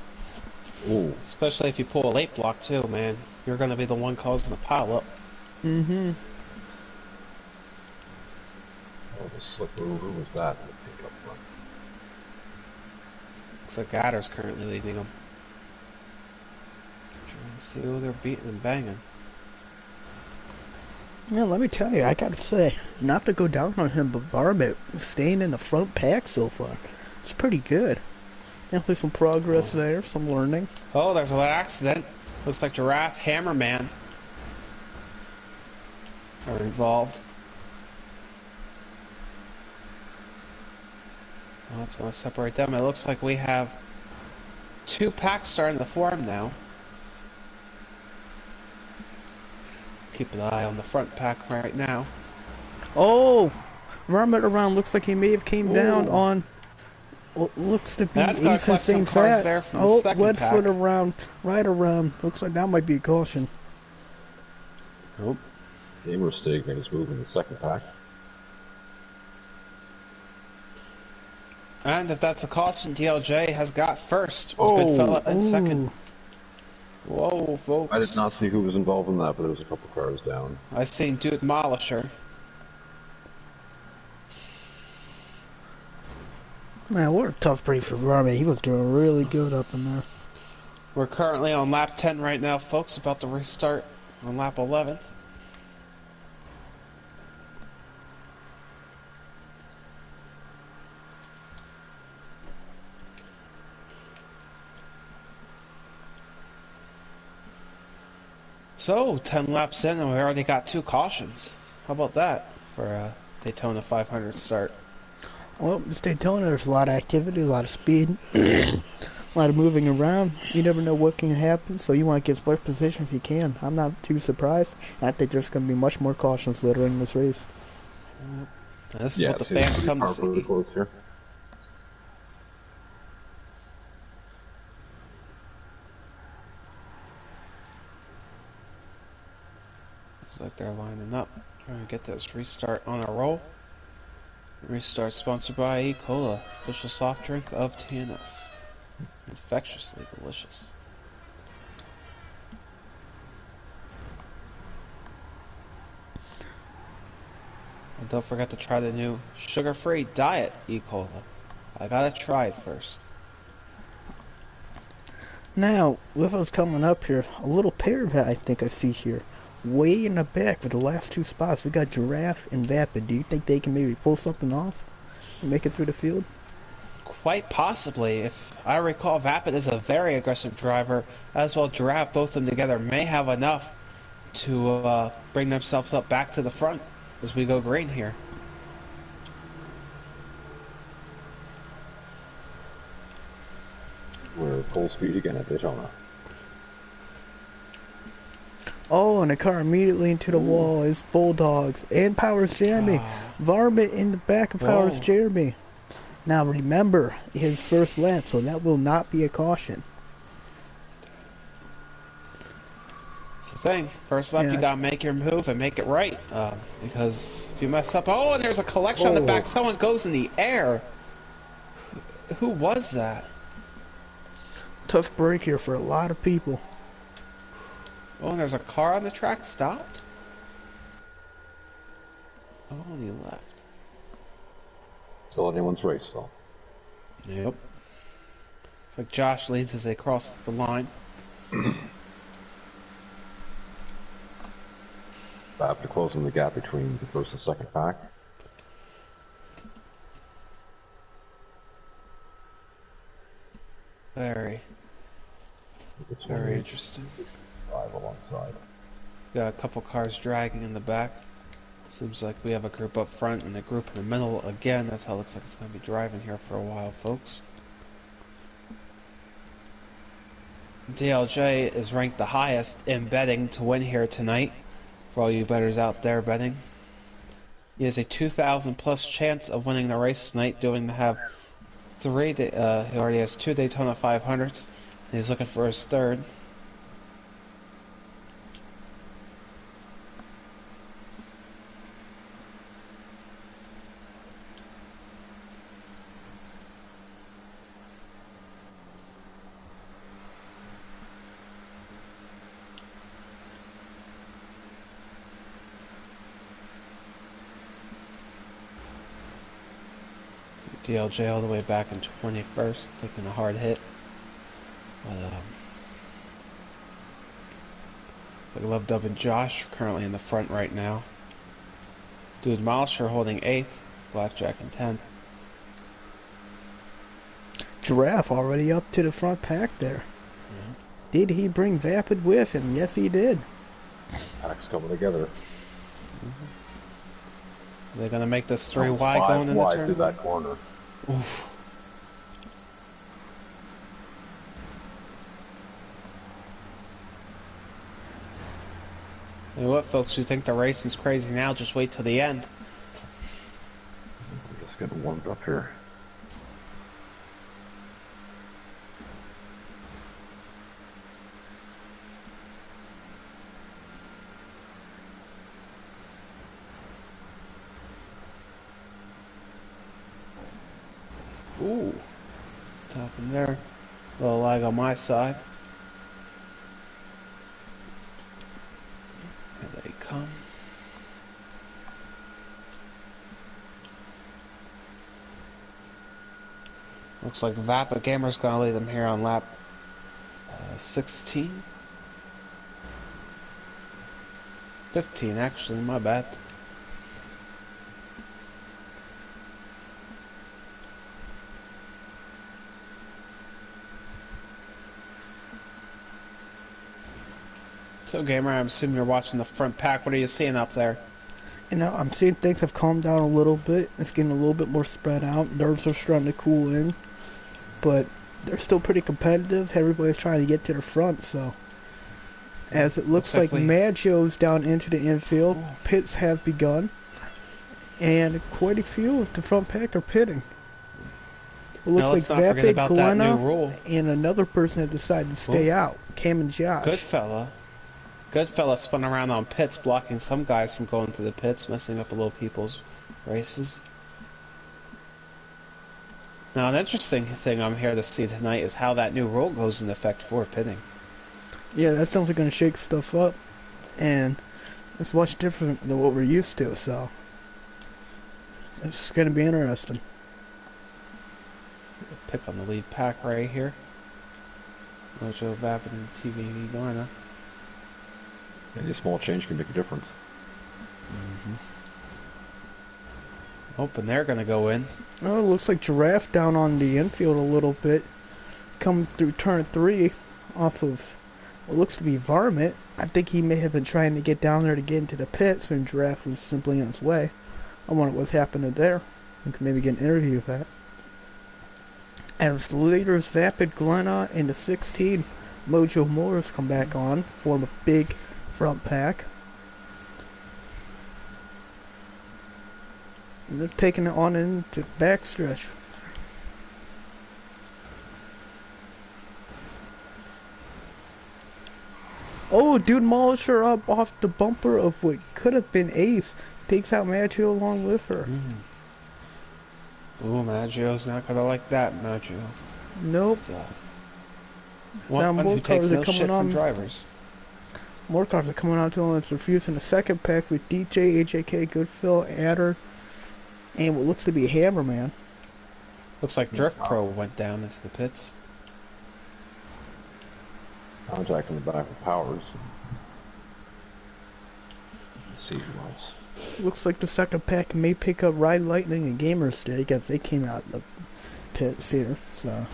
Speaker 2: Ooh.
Speaker 1: Especially if you pull a late block too, man. You're gonna be the one causing the pile up.
Speaker 3: Mm-hmm.
Speaker 2: Oh, the slick move. Who was that? The pick up front.
Speaker 1: Looks like Adder's currently leading them. Trying to see who they're beating and banging.
Speaker 3: Yeah, let me tell you, I gotta say, not to go down on him, but Varmint staying in the front pack so far. It's pretty good. Definitely some progress there, some learning.
Speaker 1: Oh, there's a little accident. Looks like Giraffe, Hammerman are involved. Well, it's going to separate them. It looks like we have two packs starting to form now. Keep an eye on the front pack right now.
Speaker 3: Oh! Varmint around looks like he may have came down on what looks to be
Speaker 1: That's gotta
Speaker 3: Ace and
Speaker 1: collect some
Speaker 3: St.
Speaker 1: cards
Speaker 3: Fat.
Speaker 1: there from the
Speaker 3: Oh,
Speaker 1: second
Speaker 3: lead
Speaker 1: pack.
Speaker 3: foot around, right around. Looks like that might be a caution.
Speaker 2: Nope. Gamer Stig made his move in the second pack.
Speaker 1: And if that's a caution, DLJ has got first.
Speaker 2: Oh.
Speaker 1: Goodfella in second.
Speaker 3: Ooh.
Speaker 1: Whoa, folks.
Speaker 2: I did not see who was involved in that, but there was a couple cars down.
Speaker 1: I seen Dude Demolisher.
Speaker 3: Man, what a tough break for Varmint. He was doing really good up in there.
Speaker 1: We're currently on lap 10 right now, folks, about to restart on lap 11. So, 10 laps in and we already got 2 cautions. How about that for a Daytona 500 start?
Speaker 3: Well, this Daytona, there's a lot of activity, a lot of speed, a lot of moving around. You never know what can happen, so you want to get as much position if you can. I'm not too surprised. I think there's going to be much more cautions later in this race.
Speaker 1: This is what the fans come to see.
Speaker 2: Here.
Speaker 1: Looks like they're lining up, trying to get this restart on a roll. Restart sponsored by E-Cola, official soft drink of TNS. Infectiously delicious. And don't forget to try the new sugar-free diet E-Cola. I gotta try it first.
Speaker 3: Now, with us coming up here, a little pair that I think I see here. Way in the back for the last 2 spots, we got Giraffe and Vapid. Do you think they can maybe pull something off and make it through the field?
Speaker 1: Quite possibly. If I recall, Vapid is a very aggressive driver, as well Giraffe. Both of them together may have enough to bring themselves up back to the front as we go green here.
Speaker 2: We're full speed again at Daytona.
Speaker 3: Oh, and the car immediately into the wall is Bulldogs and Powers Jeremy. Varmint in the back of Powers Jeremy. Now remember, his first lap, so that will not be a caution.
Speaker 1: thing. First lap, you
Speaker 3: Yeah.
Speaker 1: gotta make your move and make it right. Because if you mess up, oh, and there's a collection on the
Speaker 2: Oh,
Speaker 1: back. Someone goes in the air. Who was that?
Speaker 3: Tough break here for a lot of people.
Speaker 1: Oh, and there's a car on the track stopped. Oh, and he left.
Speaker 2: still anyone's race, though.
Speaker 1: Yep. It's like Josh leads as they cross the line.
Speaker 2: After closing the gap between the first and second pack.
Speaker 1: Very,
Speaker 2: It's
Speaker 1: very interesting.
Speaker 2: 5 alongside.
Speaker 1: Got a couple cars dragging in the back. Seems like we have a group up front and a group in the middle again. That's how it looks like it's going to be driving here for a while, folks. DLJ is ranked the highest in betting to win here tonight. For all you bettors out there betting, he has a 2,000 plus chance of winning the race tonight. He already has 2 Daytona 500s. And he's looking for his third. DLJ all the way back in 21st, taking a hard hit. But, Love Dub and Josh currently in the front right now. Dude Molisher holding 8th, Blackjack in 10th.
Speaker 3: Giraffe already up to the front pack there.
Speaker 1: Yeah.
Speaker 3: Did he bring Vapid with him? Yes, he did.
Speaker 2: Packs coming together.
Speaker 1: They're going to make this 3
Speaker 2: Comes
Speaker 1: wide
Speaker 2: 5
Speaker 1: going in the
Speaker 2: wide
Speaker 1: turn.
Speaker 2: through that corner.
Speaker 1: Oof. You know what, folks, who think the racing's crazy now, just wait till the end.
Speaker 2: Just getting warmed up here.
Speaker 1: Ooh. Top in there. A little lag on my side. Here they come. Looks like Vapa Gamer's gonna lead them here on lap 16. 15 actually, my bad. So Gamer, I'm assuming you're watching the front pack. What are you seeing up there?
Speaker 3: You know, I'm seeing things have calmed down a little bit. It's getting a little bit more spread out. Nerves are starting to cool in. But they're still pretty competitive. Everybody's trying to get to the front, so. As it looks like Maggio's down into the infield.
Speaker 1: Ooh.
Speaker 3: Pits have begun. And quite a few of the front pack are pitting. It looks
Speaker 1: Now,
Speaker 3: like
Speaker 1: let's not forget
Speaker 3: Vapid,
Speaker 1: about that new
Speaker 3: Glenna,
Speaker 1: rule.
Speaker 3: and another person have decided to stay out. Cam and Josh.
Speaker 1: Goodfella spun around on pits, blocking some guys from going to the pits, messing up a little people's races. Now, an interesting thing I'm here to see tonight is how that new rule goes into effect for pitting.
Speaker 3: Yeah, that's definitely going to shake stuff up. And it's much different than what we're used to, so. It's going to be interesting.
Speaker 1: Pick on the lead pack right here. Mojo, Vapid, and TV Dorna.
Speaker 2: Any small change can make a difference.
Speaker 1: Oh, and they're going to go in.
Speaker 3: Oh, it looks like Giraffe down on the infield a little bit. Coming through turn 3 off of what looks to be Varmint. I think he may have been trying to get down there to get into the pits, and Giraffe was simply on his way. I wonder what's happening there. We could maybe get an interview of that. As the leaders, Vapid, Glenna, and the 16, Mojo Morris come back on, form a big front pack. And they're taking it on into backstretch. Oh, dude, demolished her up off the bumper of what could have been Ace. Takes out Maggio along with her.
Speaker 1: Ooh, Maggio's not gonna like that, Maggio.
Speaker 3: Nope.
Speaker 1: It's
Speaker 3: Now
Speaker 1: one
Speaker 3: more
Speaker 1: who takes
Speaker 3: cars are
Speaker 1: no
Speaker 3: coming
Speaker 1: shit from
Speaker 3: on.
Speaker 1: drivers.
Speaker 3: More cars are coming on to him. It's refusing the second pack with DJ, AJK, Goodfill, Adder, and what looks to be Hammerman.
Speaker 1: Looks like Drift Pro went down into the pits.
Speaker 2: Contact in the back with Powers. Let's see who else.
Speaker 3: Looks like the second pack may pick up Ride Lightning and Gamer Stick as they came out the pits here. So.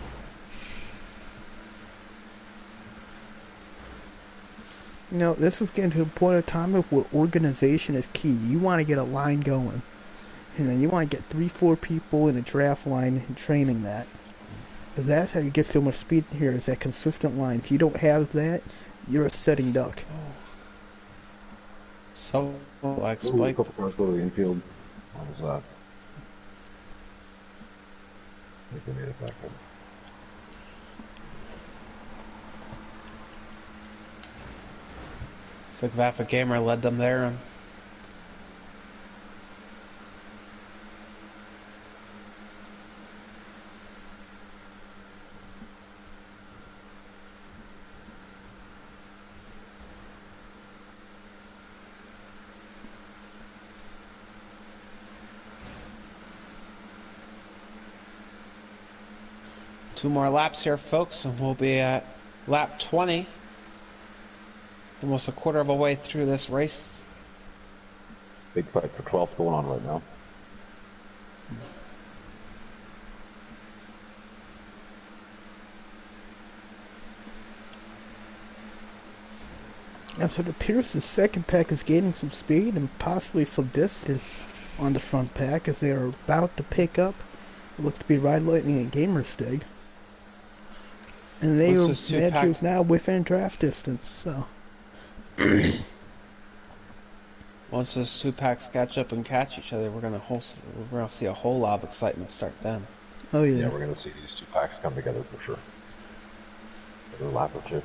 Speaker 3: You know, this is getting to a point of time of where organization is key. You want to get a line going. You know, you want to get 3-4 people in a draft line and training that. Because that's how you get so much speed here, is that consistent line. If you don't have that, you're a setting duck.
Speaker 1: So, like
Speaker 2: Ooh, a
Speaker 1: Spike.
Speaker 2: couple cars go to the infield. What was that? I think they made it back up.
Speaker 1: Looks like Vapid Gamer led them there. And two more laps here, folks, and we'll be at lap 20. Almost a quarter of a way through this race.
Speaker 2: Big fight for 12th going on right now.
Speaker 3: And so it appears the second pack is gaining some speed and possibly some distance on the front pack as they are about to pick up what looks to be Ride Lightning and Gamer Stick. And they are Maggio's now within draft distance, so.
Speaker 1: Once those two packs catch up and catch each other, we're gonna see a whole lot of excitement start then.
Speaker 3: Oh yeah.
Speaker 2: Yeah, we're going to see these two packs come together for sure. For a lap or two.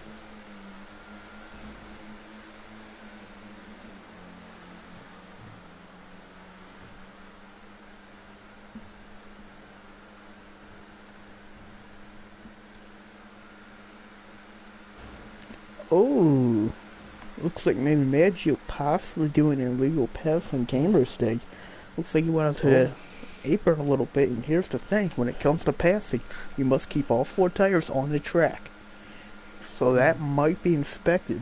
Speaker 3: Oh, looks like maybe Maggio possibly doing an illegal pass on Gamer Stick. Looks like he went onto the apron a little bit, and here's the thing, when it comes to passing, you must keep all 4 tires on the track. So that might be inspected.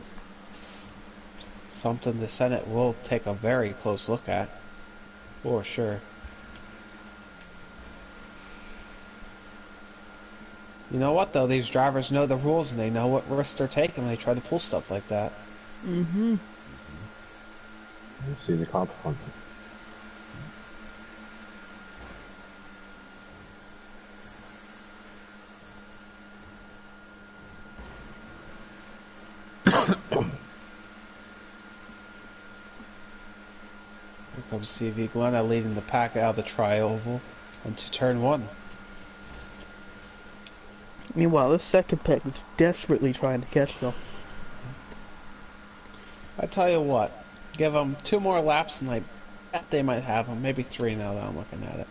Speaker 1: Something the Senate will take a very close look at, for sure. You know what though, these drivers know the rules and they know what risks they're taking when they try to pull stuff like that.
Speaker 3: Mm-hmm.
Speaker 2: We've seen the consequences.
Speaker 1: Here comes CV Glenna leading the pack out of the tri-oval into turn 1.
Speaker 3: Meanwhile, this second pack is desperately trying to catch them.
Speaker 1: I tell you what, give them 2 more laps and I bet they might have them. Maybe 3 now that I'm looking at it.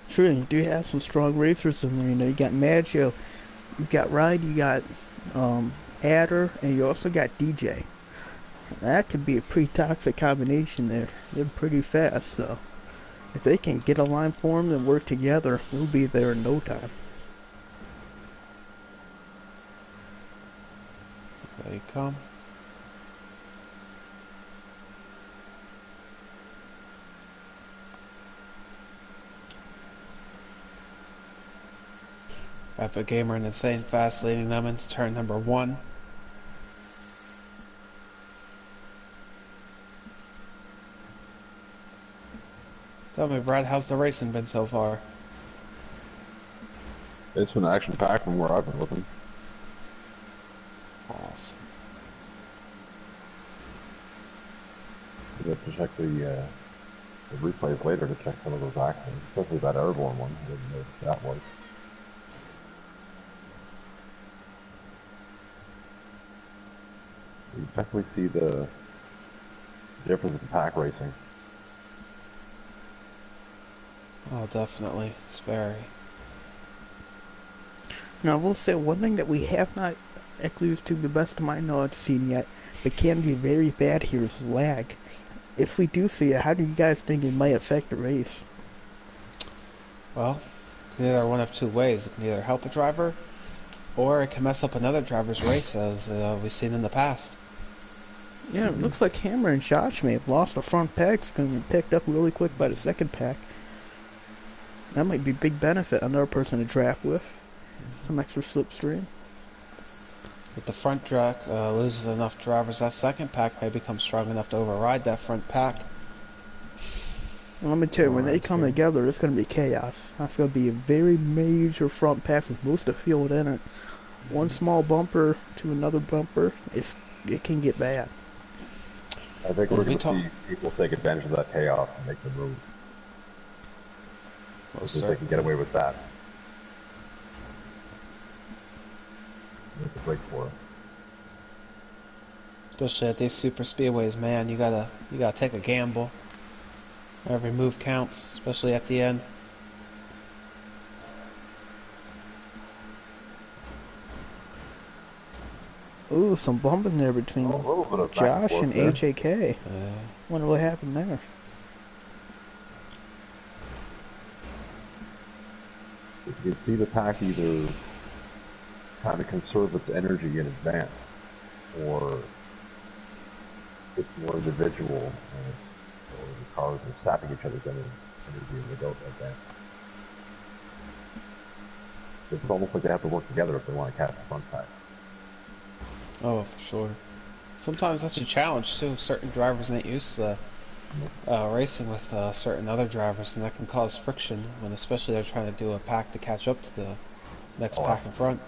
Speaker 3: Sure, you do have some strong racers in there. You know, you got Maggio, you've got Ride, you got Adder, and you also got DJ. That could be a pretty toxic combination there. They're pretty fast, so if they can get a line formed and work together, we'll be there in no time.
Speaker 1: There you come. Rapid Gamer and Insane Fast leading them into turn number 1. Tell me, Brad, how's the racing been so far?
Speaker 2: It's been action-packed from where I've been looking.
Speaker 1: Awesome.
Speaker 2: We have to check the replays later to check some of those accidents, especially that airborne one. I didn't know what that was. You definitely see the difference in pack racing.
Speaker 1: Oh, definitely. It's very.
Speaker 3: Now, I will say one thing that we have not, at least to the best of my knowledge, seen yet, but can be very bad here is lag. If we do see it, how do you guys think it might affect the race?
Speaker 1: Well, it can either one of two ways. It can either help a driver, or it can mess up another driver's race, as we've seen in the past.
Speaker 3: Yeah, it looks like Hammer and Josh may have lost the front packs, going to be picked up really quick by the second pack. That might be a big benefit, another person to draft with. Some extra slipstream.
Speaker 1: If the front track loses enough drivers, that second pack may become strong enough to override that front pack.
Speaker 3: And let me tell you, when they come together, it's going to be chaos. That's going to be a very major front pack with most of the field in it. One small bumper to another bumper, it can get bad.
Speaker 2: I think we're going to see people take advantage of that chaos and make the move. See if they can get away with that. Make a break for it.
Speaker 1: Especially at these super speedways, man, you gotta take a gamble. Every move counts, especially at the end.
Speaker 3: Ooh, some bumping there between Josh and HAK. Wonder what happened there.
Speaker 2: You can see the pack either kind of conserve its energy in advance, or it's more individual, or the cars are sapping each other's energy and they don't advance. It's almost like they have to work together if they want to catch the front pack.
Speaker 1: Oh, for sure. Sometimes that's a challenge too. Certain drivers ain't used to racing with certain other drivers, and that can cause friction when, especially, they're trying to do a pack to catch up to the next pack in front.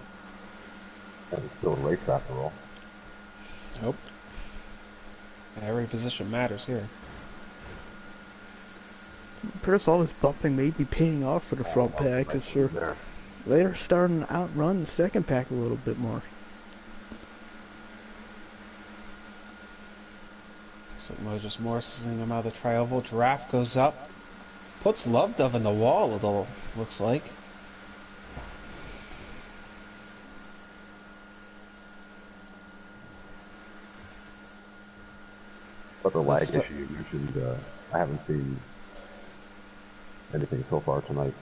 Speaker 2: And it's still a race after all.
Speaker 1: Nope. Every position matters here.
Speaker 3: First all this bumping may be paying off for the front pack, because they're starting to outrun the second pack a little bit more.
Speaker 1: Looks like Moses Morrising him out of the tri-oval. Giraffe goes up. Puts Love Dove in the wall, it looks like.
Speaker 2: But the lag issue you mentioned, I haven't seen anything so far tonight.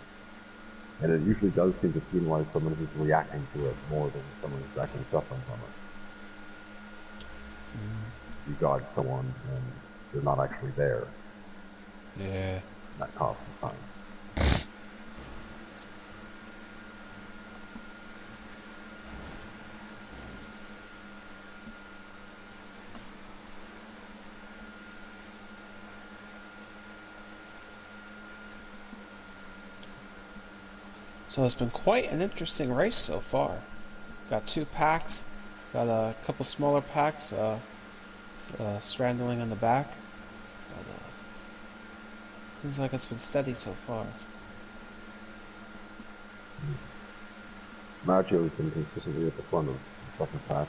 Speaker 2: And it usually does seem to penalize someone who's reacting to it more than someone who's actually suffering from it. You dodge someone and they're not actually there.
Speaker 1: Yeah.
Speaker 2: That costs some time.
Speaker 1: So it's been quite an interesting race so far. Got two packs, got a couple smaller packs strangling on the back. But, seems like it's been steady so far.
Speaker 2: Maggio has been consistently at the front of the second pack.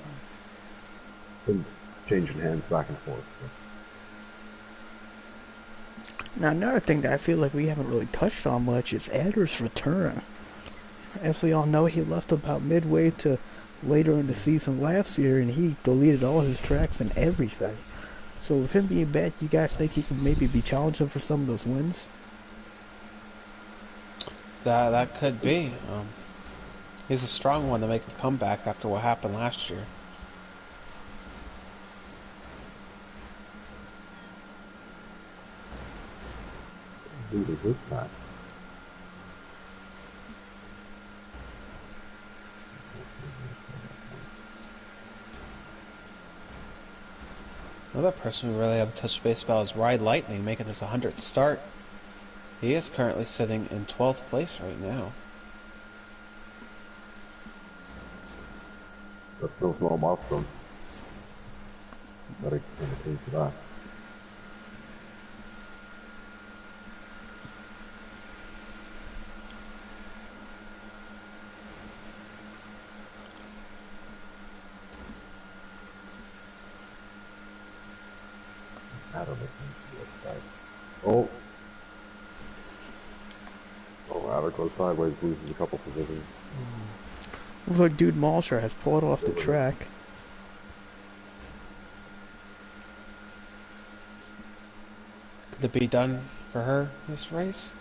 Speaker 2: Been changing hands back and forth.
Speaker 3: Now another thing that I feel like we haven't really touched on much is Adder's return. As we all know, he left about midway to later in the season last year, and he deleted all his tracks and everything. So with him being back, you guys think he could maybe be challenging for some of those wins?
Speaker 1: That could be. He's a strong one to make a comeback after what happened last year.
Speaker 2: Who is this guy?
Speaker 1: Another person we really haven't touched base about is Ride Lightning, making his 100th start. He is currently sitting in 12th place right now.
Speaker 2: That's no small milestone. Gotta cling to that. don't make sense. Side. Oh. Oh, Adder goes sideways, loses a couple positions.
Speaker 3: Looks like Dude Malsher has pulled off the track.
Speaker 1: Could it be done for her this race?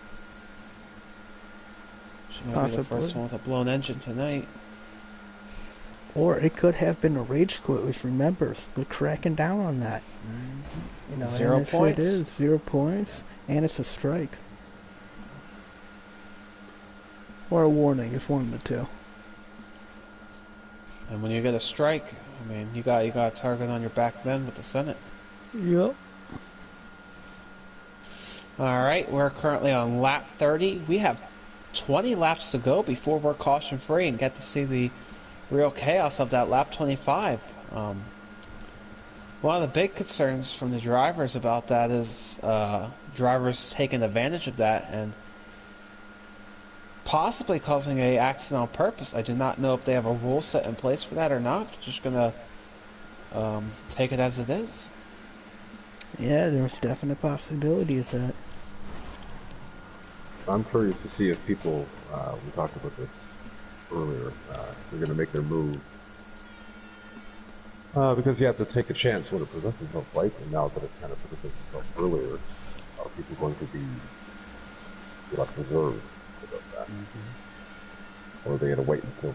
Speaker 1: She might be the first one with a blown engine tonight.
Speaker 3: Or it could have been a rage quit, which remembers, we're cracking down on that. You know,
Speaker 1: 0
Speaker 3: and if
Speaker 1: points.
Speaker 3: it is 0 points, and it's a strike. Or a warning, it's one of the two.
Speaker 1: And when you get a strike, I mean, you got a target on your back then with the Senate.
Speaker 3: Yep.
Speaker 1: All right, we're currently on lap 30. We have 20 laps to go before we're caution free and get to see the real chaos of that lap 25. One of the big concerns from the drivers about that is drivers taking advantage of that and possibly causing a accident on purpose. I do not know if they have a rule set in place for that or not. Just gonna take it as it is.
Speaker 3: Yeah, there's definite possibility of that.
Speaker 2: I'm curious to see if people, we talked about this earlier, they're going to make their move. Because you have to take a chance when it presents itself, right? And now that it kind of presents itself earlier, are people going to be less reserved about that? Or are they going to wait until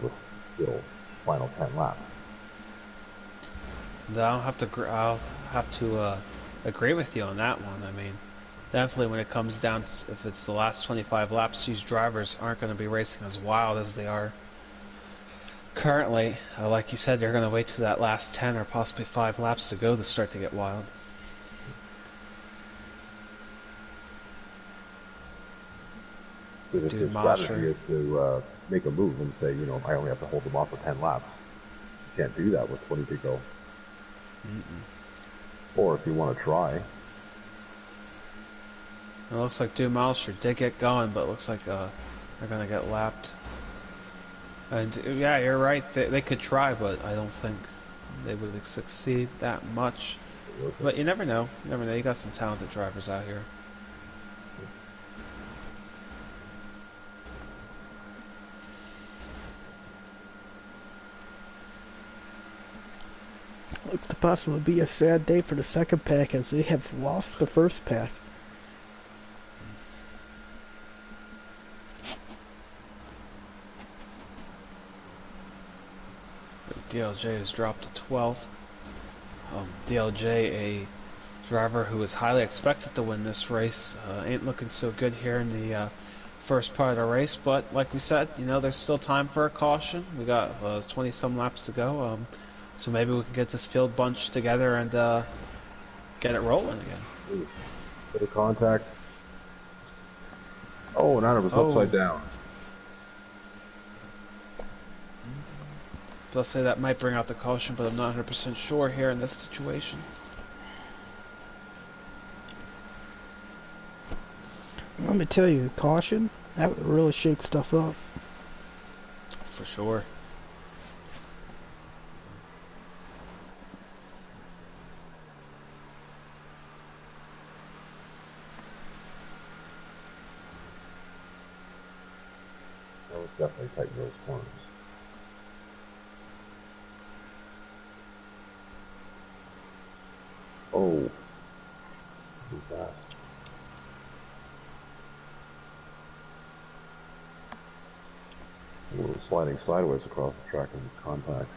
Speaker 2: the final 10 laps?
Speaker 1: I'll have to agree with you on that one. I mean, definitely when it comes down to if it's the last 25 laps, these drivers aren't going to be racing as wild as they are currently. Like you said, they're going to wait to that last 10 or possibly 5 laps to go to start to get wild.
Speaker 2: Because if their strategy is to make a move and say, you know, I only have to hold them off for 10 laps, you can't do that with 20 to go. Or if you want to try.
Speaker 1: It looks like Dude Malsher did get going, but it looks like they're going to get lapped. And yeah, you're right. They could try, but I don't think they would succeed that much. But you never know. You never know. You got some talented drivers out here.
Speaker 3: Looks to possibly be a sad day for the second pack as they have lost the first pack.
Speaker 1: DLJ has dropped to 12th. DLJ, a driver who is highly expected to win this race, ain't looking so good here in the first part of the race. But like we said, you know, there's still time for a caution. We got 20-some laps to go. So maybe we can get this field bunch together and get it rolling again.
Speaker 2: Bit of contact. Oh, and it was upside down.
Speaker 1: Let's say that might bring out the caution, but I'm not 100% sure here in this situation.
Speaker 3: Let me tell you, caution, that would really shake stuff up.
Speaker 1: For sure.
Speaker 2: That was definitely tighten those corners. Oh. Who's that? A little sliding sideways across the track in this contact.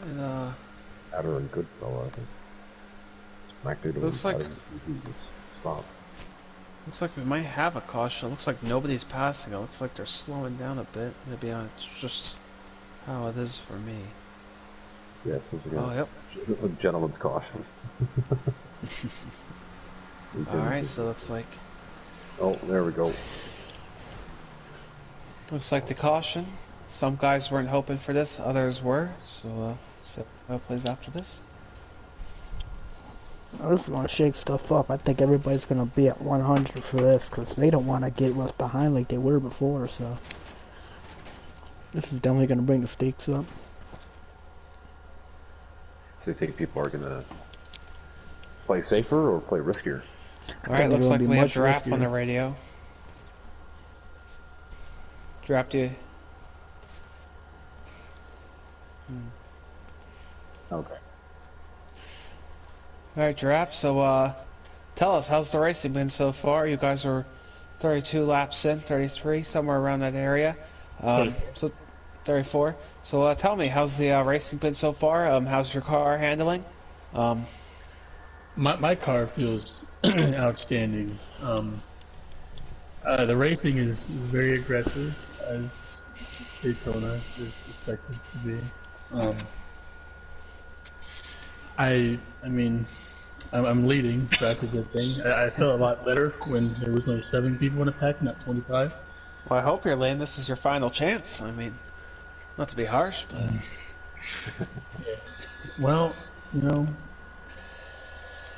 Speaker 1: And,
Speaker 2: Adder and Goodfellow, I think. Smacked into
Speaker 1: looks like
Speaker 2: stop.
Speaker 1: Looks like we might have a caution. It looks like nobody's passing. It looks like they're slowing down a bit. Maybe it's just how it is for me.
Speaker 2: Yes,
Speaker 1: oh, yep.
Speaker 2: A gentleman's caution.
Speaker 1: Alright, so looks like...
Speaker 2: Oh, there we go.
Speaker 1: Looks like the caution. Some guys weren't hoping for this, others were. So, see how it plays after this.
Speaker 3: This is going to shake stuff up. I think everybody's going to be at 100 for this because they don't want to get left behind like they were before, so... This is definitely going to bring the stakes up.
Speaker 2: So you think people are gonna play safer or play riskier?
Speaker 1: Alright, looks like we have Giraffe on the radio. Giraffe, do you...
Speaker 2: Okay.
Speaker 1: Alright, Giraffe, so, tell us, how's the racing been so far? You guys are 32 laps in, 33, somewhere around that area.
Speaker 6: 34.
Speaker 1: So, 34. So, tell me, how's the racing been so far? How's your car handling?
Speaker 6: My car feels outstanding. The racing is very aggressive, as Daytona is expected to be. I mean, I'm leading, so that's a good thing. I felt a lot better when there was only 7 people in a pack, not 25.
Speaker 1: Well, I hope you're lane. This is your final chance. I mean, not to be harsh, but...
Speaker 6: Yeah. Well, you know,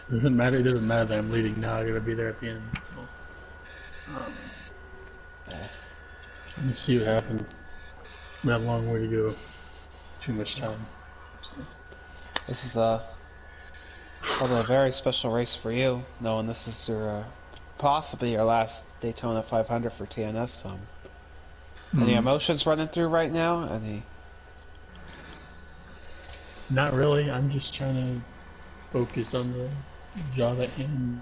Speaker 6: it doesn't matter. It doesn't matter that I'm leading now. I gotta be there at the end. So, let's see what happens. We have a long way to go. Too much time. So.
Speaker 1: This is probably a very special race for you, knowing this is your possibly your last Daytona 500 for TNS. Any emotions running through right now? Any?
Speaker 6: Not really. I'm just trying to focus on the job at hand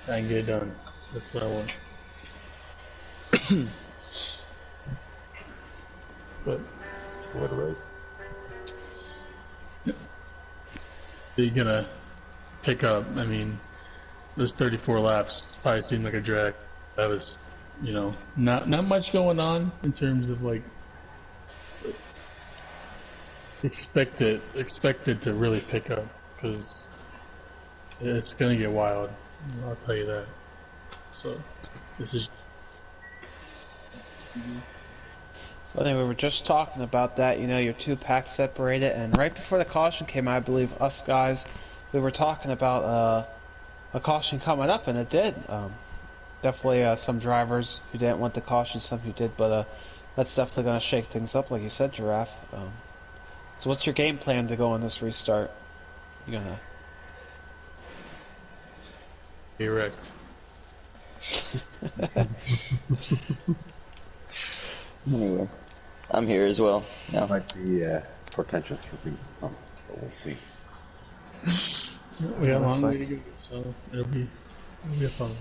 Speaker 6: and get it done. That's what I want. But
Speaker 2: What a race.
Speaker 6: you're gonna pick up. I mean, those 34 laps probably seemed like a drag. That was, you know, not much going on in terms of like expected to really pick up, because it's gonna get wild. I'll tell you that. So this is.
Speaker 1: I think we were just talking about that. You know, your 2 packs separated, and right before the caution came, I believe us guys, we were talking about a caution coming up, and it did. Definitely some drivers who didn't want the caution, some who did, but that's definitely going to shake things up, like you said, Giraffe. So what's your game plan to go on this restart? You gonna
Speaker 6: Be wrecked.
Speaker 5: Anyway, I'm here as well.
Speaker 2: It might be portentous for things to come, but we'll see.
Speaker 6: We got a long way to go, so it'll be a fun one.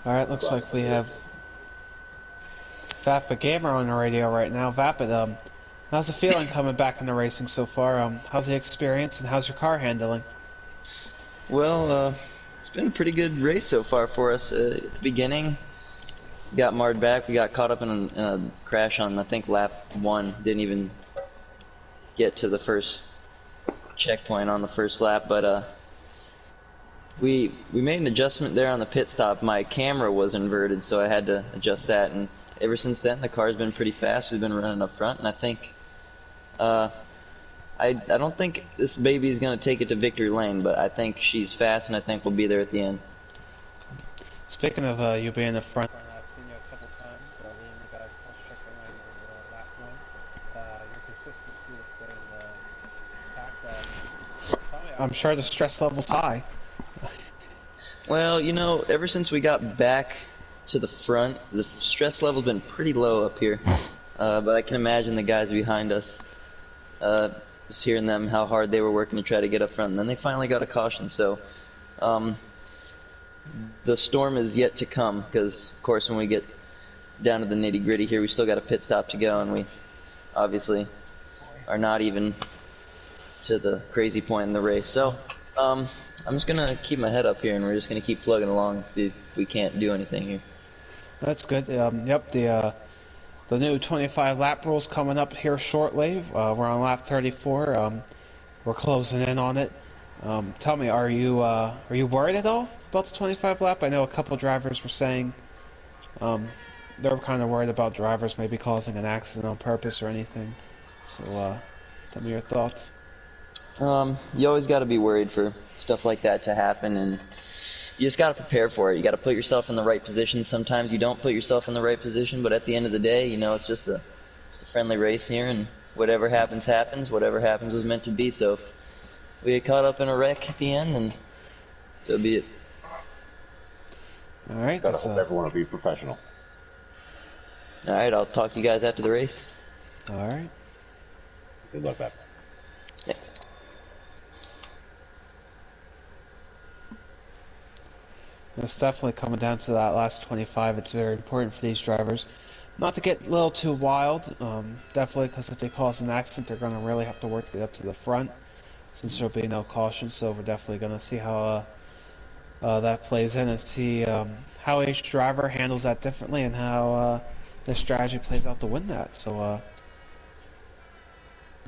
Speaker 1: Alright, looks like we have Vapid Gamer on the radio right now. Vapid, how's the feeling coming back into racing so far? How's the experience, and how's your car handling?
Speaker 5: Well, it's been a pretty good race so far for us. At the beginning, got marred back. We got caught up in a crash on, I think, lap 1. Didn't even get to the first checkpoint on the first lap, but we made an adjustment there on the pit stop. My camera was inverted, so I had to adjust that, and ever since then the car's been pretty fast. We've been running up front, and I think I don't think this baby is going to take it to victory lane, but I think she's fast, and I think we'll be there at the end.
Speaker 1: Speaking of you being in the front, I've seen you a couple times leading the guys cross check around your lap 1. Your consistency is staying packed. I'm sure the stress level's high.
Speaker 5: Well, you know, ever since we got back to the front, the stress level's been pretty low up here. But I can imagine the guys behind us, just hearing them, how hard they were working to try to get up front. And then they finally got a caution, so the storm is yet to come, because, of course, when we get down to the nitty-gritty here, we still got a pit stop to go, and we obviously are not even to the crazy point in the race. So, I'm just going to keep my head up here, and we're just going to keep plugging along and see if we can't do anything here.
Speaker 1: That's good. Yep, the new 25 lap rule's coming up here shortly. We're on lap 34. We're closing in on it. Tell me, are you worried at all about the 25 lap? I know a couple drivers were saying they were kind of worried about drivers maybe causing an accident on purpose or anything. So, tell me your thoughts.
Speaker 5: You always got to be worried for stuff like that to happen, and you just got to prepare for it. You got to put yourself in the right position. Sometimes you don't put yourself in the right position, but at the end of the day, you know, it's just a friendly race here, and whatever happens, happens. Whatever happens was meant to be. So if we get caught up in a wreck at the end, then so be it.
Speaker 1: All right,
Speaker 2: Gotta
Speaker 1: that's
Speaker 2: hope everyone will be professional.
Speaker 5: All right, I'll talk to you guys after the race.
Speaker 1: all right.
Speaker 2: Good luck, Beth.
Speaker 5: Thanks.
Speaker 1: It's definitely coming down to that last 25. It's very important for these drivers not to get a little too wild. Definitely, because if they cause an accident, they're going to really have to work to get up to the front, since there'll be no caution. So we're definitely going to see how that plays in, and see how each driver handles that differently, and how the strategy plays out to win that. So,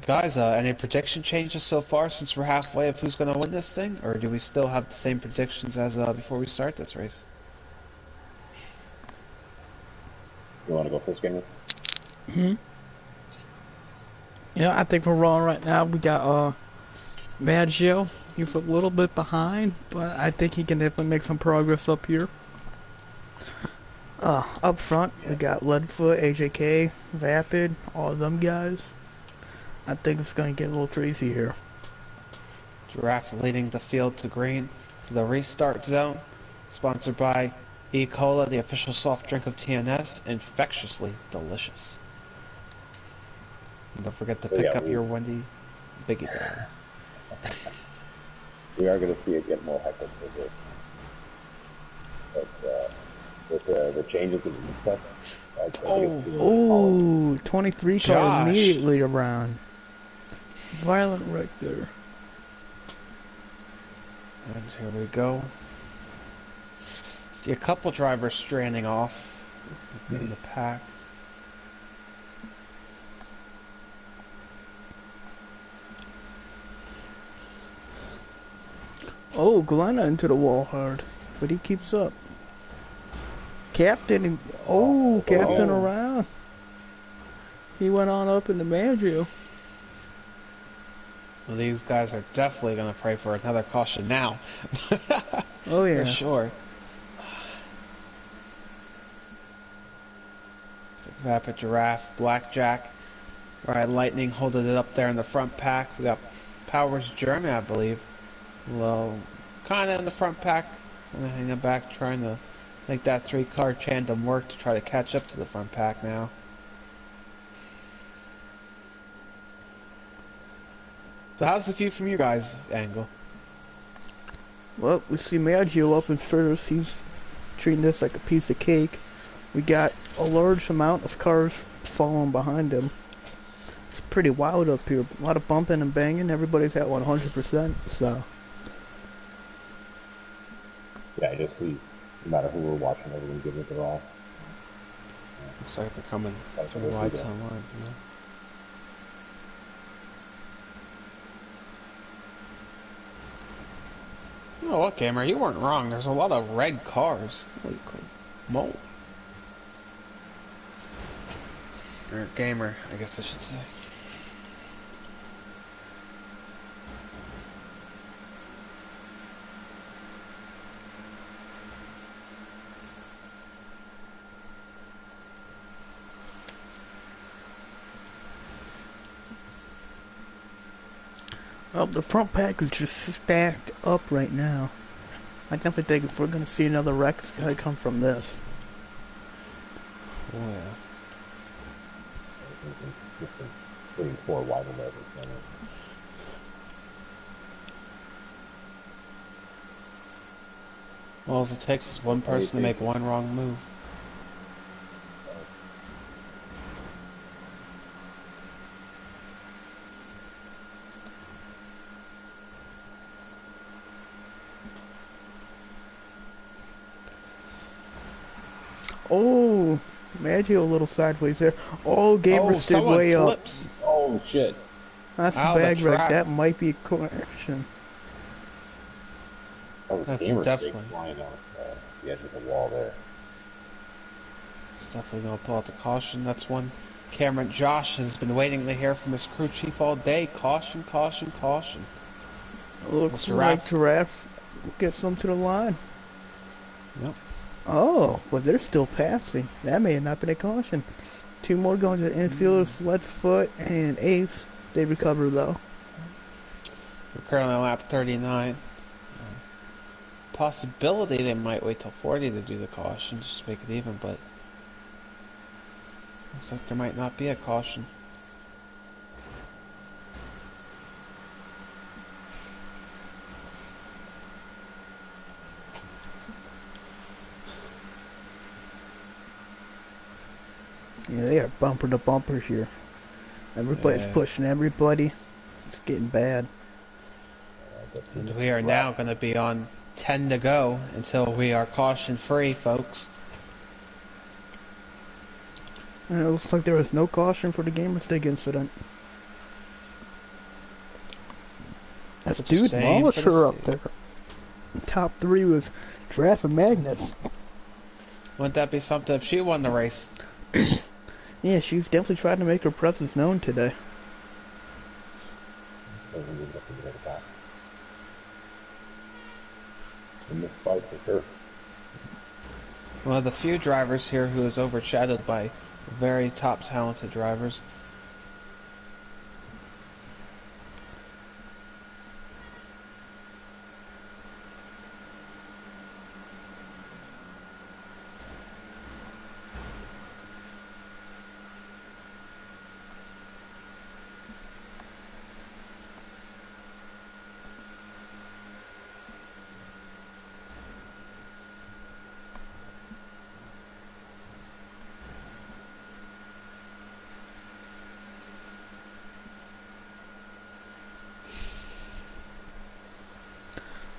Speaker 1: guys, any prediction changes so far since we're halfway of who's going to win this thing, or do we still have the same predictions as before we start this race?
Speaker 2: You want to go first, Gamer?
Speaker 3: Yeah, I think we're wrong right now. We got Maggio. He's a little bit behind, but I think he can definitely make some progress up here. Up front, we got Leadfoot, AJK, Vapid, all of them guys. I think it's going to get a little crazy here.
Speaker 1: Giraffe leading the field to green to the restart zone. Sponsored by E-Cola, the official soft drink of TNS. Infectiously delicious. And don't forget to pick up your Wendy Biggie Bear.
Speaker 4: We are going to see it get more hectic with it. But with the changes in the stuff, I think it's
Speaker 3: Oh, 23 car
Speaker 1: Josh.
Speaker 3: immediately around. Violent wreck there.
Speaker 1: And here we go. See a couple drivers stranding off in the pack.
Speaker 3: Oh, Glenna into the wall hard, but he keeps up. Captain, Captain around. He went on up in the Maggio.
Speaker 1: Well, these guys are definitely going to pray for another caution now.
Speaker 3: Oh yeah,
Speaker 1: For sure. Vapid, Giraffe, Blackjack. Alright, Lightning holding it up there in the front pack. We got Powers German, I believe. Well, kind of in the front pack. Kind of hanging back, trying to make that three-car tandem work to try to catch up to the front pack now. So how's the view from you guys' angle?
Speaker 3: well, we see Maggio up in first. He's treating this like a piece of cake. We got a large amount of cars following behind him. It's pretty wild up here. A lot of bumping and banging. Everybody's at 100%, so...
Speaker 4: Yeah, I just see, no matter who we're watching, everyone giving it their all.
Speaker 1: Looks like they're coming
Speaker 4: That's
Speaker 1: to the
Speaker 4: what we
Speaker 1: lights
Speaker 4: do.
Speaker 1: online. You know what, Gamer? You weren't wrong. There's a lot of red cars. Holy moly. Or Gamer, I guess I should say.
Speaker 3: Well, the front pack is just stacked up right now. I definitely think if we're going to see another wreck, it's going to come from this.
Speaker 1: Oh yeah.
Speaker 4: Everything's inconsistent. Putting 4 wide in there. But,
Speaker 1: All it takes is one person to make one wrong move.
Speaker 3: Oh, Maggio a little sideways there. Oh, Gamer stayed
Speaker 1: someone
Speaker 3: way
Speaker 1: flips.
Speaker 4: oh shit!
Speaker 3: up. That's a
Speaker 1: Out of the
Speaker 3: bag wreck.
Speaker 1: track.
Speaker 3: That might be a correction.
Speaker 4: That was
Speaker 1: That's
Speaker 4: Gamer's
Speaker 1: definitely-
Speaker 4: big flying off the edge of the wall there.
Speaker 1: It's definitely going to pull out the caution. That's one Cameron Josh has been waiting to hear from his crew chief all day. Caution, caution, caution.
Speaker 3: Looks
Speaker 1: Giraffe.
Speaker 3: like Giraffe gets them to the line.
Speaker 1: Yep.
Speaker 3: Oh, but they're still passing. That may have not been a caution. 2 more going to the infielders, Leadfoot and Ace. They recover though.
Speaker 1: We're currently on lap 39. Possibility they might wait till 40 to do the caution, just to make it even, but looks like there might not be a caution.
Speaker 3: Yeah, they are bumper to bumper here. Everybody's pushing everybody. It's getting bad.
Speaker 1: And we are now going to be on 10 to go until we are caution free, folks.
Speaker 3: And it looks like there was no caution for the gamer stick incident. That's dude Mollisher up there. Top 3 with Draft and Magnus.
Speaker 1: Wouldn't that be something if she won the race?
Speaker 3: Yeah, she's definitely trying to make her presence known today.
Speaker 4: In this fight for sure.
Speaker 1: One of the few drivers here who is overshadowed by very top talented drivers.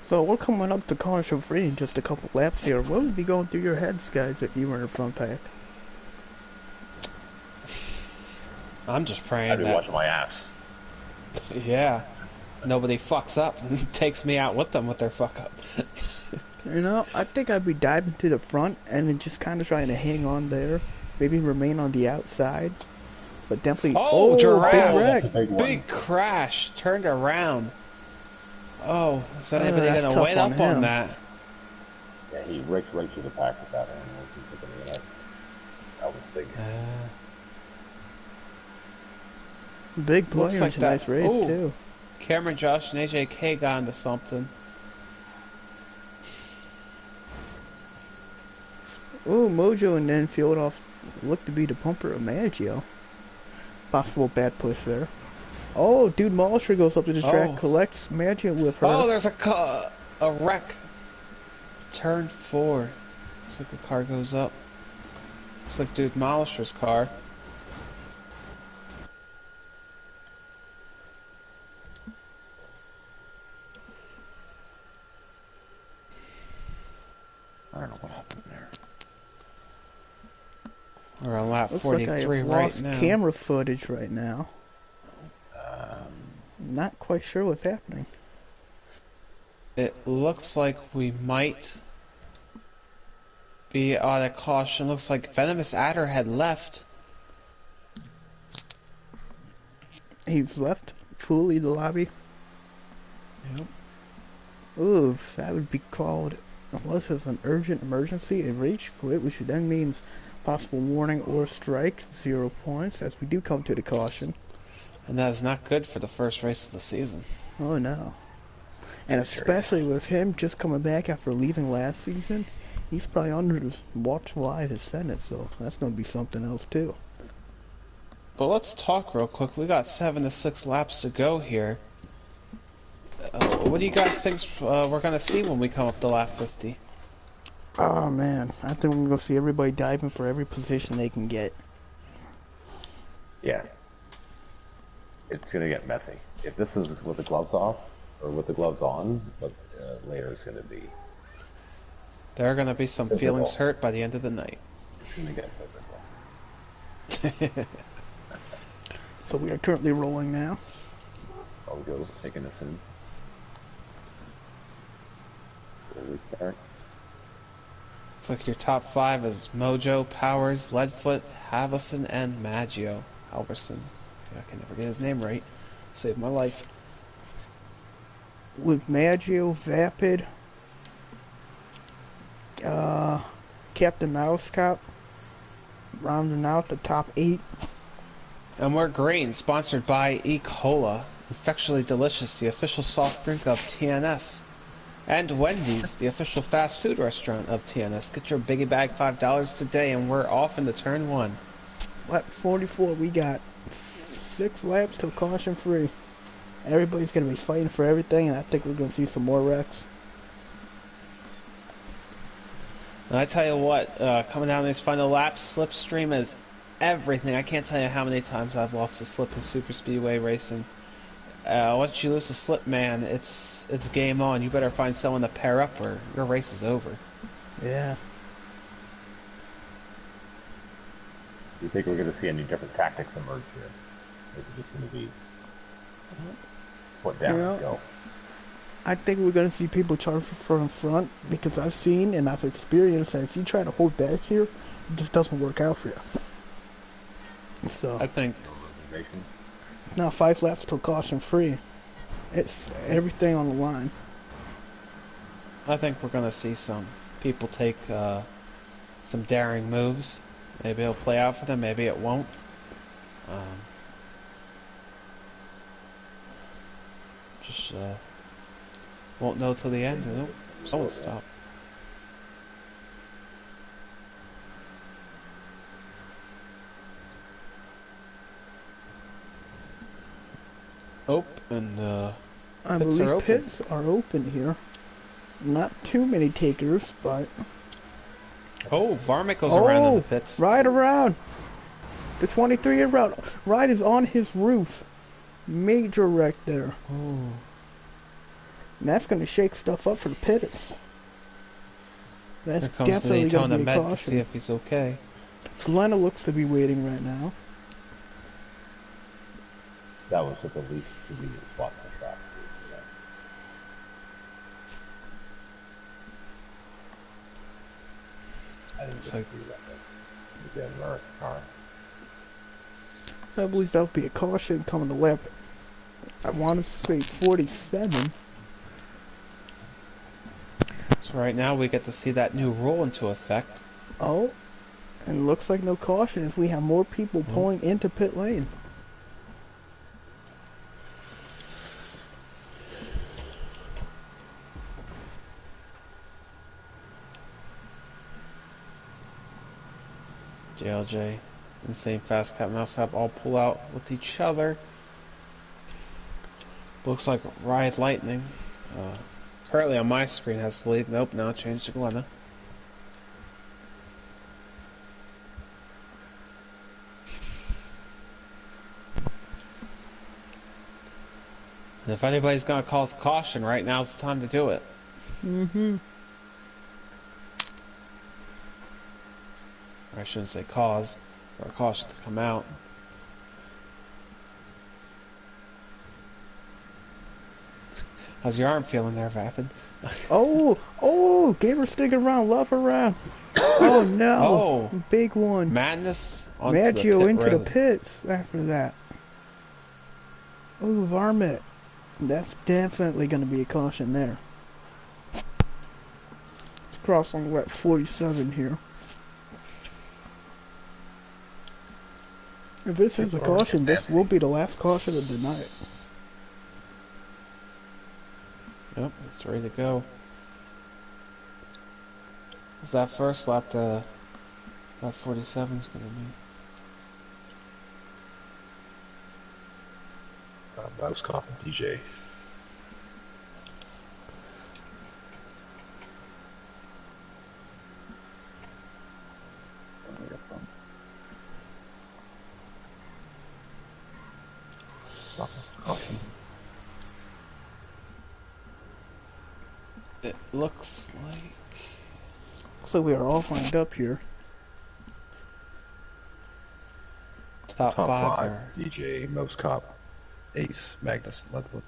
Speaker 3: So we're coming up to caution free in just a couple laps here. What would be going through your heads, guys, if you were in the front pack?
Speaker 1: I'm just praying
Speaker 4: I'd be
Speaker 1: that,
Speaker 4: watching my ass.
Speaker 1: yeah, nobody fucks up and takes me out with them with their fuck up.
Speaker 3: You know, I think I'd be diving to the front and then just kind of trying to hang on there. Maybe remain on the outside. But definitely...
Speaker 1: Oh, giraffe!
Speaker 3: Big wreck.
Speaker 4: That's a big one.
Speaker 1: Big crash, turned around. Oh, is anybody
Speaker 3: that's
Speaker 1: gonna
Speaker 3: tough
Speaker 1: wait
Speaker 3: on
Speaker 1: up on
Speaker 3: him.
Speaker 1: that?
Speaker 4: Yeah, he raked right through the pack with that animal. That was big.
Speaker 3: Big player
Speaker 1: Looks like
Speaker 3: in tonight's
Speaker 1: that.
Speaker 3: race,
Speaker 1: Ooh.
Speaker 3: too.
Speaker 1: Cameron, Josh, and AJK got into something.
Speaker 3: Ooh, Mojo and then field off looked to be the pumper of Maggio. Possible bad push there. Oh, dude, Mollisher goes up to the track, collects Maggio with her.
Speaker 1: Oh, there's a wreck. Turn 4. Looks like the car goes up. Looks like dude Mollisher's car.
Speaker 4: I don't know what happened there.
Speaker 1: We're on lap
Speaker 3: Looks
Speaker 1: 43
Speaker 3: like I have
Speaker 1: right
Speaker 3: lost
Speaker 1: now.
Speaker 3: camera footage right now. Not quite sure what's happening.
Speaker 1: It looks like we might be out of caution. Looks like Venomous Adder had left.
Speaker 3: He's left fully the lobby.
Speaker 1: Yep.
Speaker 3: Ooh, that would be called, unless it's an urgent emergency, a rage quit, which then means possible warning or strike, 0 points, as we do come to the caution.
Speaker 1: And that is not good for the first race of the season.
Speaker 3: Oh no. And especially with him just coming back after leaving last season, he's probably under the watchful eye of the Senate, so that's going to be something else too.
Speaker 1: But let's talk real quick. We got 7 to 6 laps to go here. What do you guys think we're going to see when we come up to lap 50?
Speaker 3: Oh man, I think we're going to see everybody diving for every position they can get.
Speaker 4: Yeah. It's going to get messy. If this is with the gloves off, or with the gloves on, what later is going to be.
Speaker 1: There are going to be some feelings hurt by the end of the night.
Speaker 4: It's going to get physical.
Speaker 3: So we are currently rolling now.
Speaker 4: I'll go, taking us in. Holy start.
Speaker 1: Looks like your top 5 is Mojo, Powers, Leadfoot, Havison, and Maggio. Halverson. I can never get his name right. Saved my life.
Speaker 3: With Maggio, Vapid, Captain Mouse Cop, Rounding out the top 8.
Speaker 1: And we're green, sponsored by E. Cola, Infectiously Delicious, the official soft drink of TNS. And Wendy's, the official fast food restaurant of TNS. Get your biggie bag $5 today, and we're off into turn 1.
Speaker 3: Lap 44, we got 6 laps till caution free. Everybody's going to be fighting for everything, and I think we're going to see some more wrecks.
Speaker 1: And I tell you what, coming down these final laps, slipstream is everything. I can't tell you how many times I've lost a slip in super speedway racing. Once you lose the slip, man, it's game on. You better find someone to pair up or your race is over.
Speaker 3: Yeah.
Speaker 4: Do you think we're going to see any different tactics emerge here? Or is it just going to be put down and go?
Speaker 3: I think we're going to see people charge from front because I've seen and I've experienced that if you try to hold back here, it just doesn't work out for you. So
Speaker 1: I think
Speaker 3: it's now 5 laps till caution free. It's everything on the line.
Speaker 1: I think we're going to see some people take some daring moves. Maybe it'll play out for them, maybe it won't. Just won't know till the end. Nope. Someone stop. And
Speaker 3: I
Speaker 1: pits
Speaker 3: believe
Speaker 1: are open.
Speaker 3: pits are open here. Not too many takers, but
Speaker 1: Oh, Varmint goes around in the pits.
Speaker 3: Ride around. The 23-year route. Ride is on his roof. Major wreck there.
Speaker 1: Ooh.
Speaker 3: And that's going to shake stuff up for the pits. That's
Speaker 1: Here comes the
Speaker 3: definitely going
Speaker 1: Daytona
Speaker 3: to be a
Speaker 1: med to see
Speaker 3: caution.
Speaker 1: if he's okay.
Speaker 3: Glenna looks to be waiting right now.
Speaker 4: That was at the least convenient spot in the track. I didn't get to see that. It's an American car.
Speaker 3: I believe that'll be a caution coming to lap. I want to say 47.
Speaker 1: So right now we get to see that new rule into effect.
Speaker 3: Oh, and looks like no caution if we have more people pulling into pit lane.
Speaker 1: JLJ, Insane Fast Cat Mouse Hub all pull out with each other. Looks like Ride Lightning. Currently on my screen has the lead. Nope, now it changed to Glenna. And if anybody's gonna call caution, right now's the time to do it.
Speaker 3: Mm-hmm.
Speaker 1: Or I shouldn't say cause, or caution to come out. How's your arm feeling there, Vapid?
Speaker 3: Oh, gave her stick around, love her around. Oh no,
Speaker 1: Oh.
Speaker 3: big one.
Speaker 1: Madness onto
Speaker 3: Maggio
Speaker 1: the pit
Speaker 3: into the
Speaker 1: road.
Speaker 3: pits after that. Oh, Varmint. That's definitely going to be a caution there. Let's cross on lap 47 here. If this is a caution, this will be the last caution of the night.
Speaker 1: Yep, it's ready to go. Is that first lap to lap 47 is going to be?
Speaker 2: Mouse Cop and DJ. Caution.
Speaker 1: It looks like...
Speaker 3: So we are all lined up here.
Speaker 1: Top
Speaker 2: Top
Speaker 1: five.
Speaker 2: five.
Speaker 1: Are...
Speaker 2: DJ, Mouse Cop, Ace, Magnus, Ledford.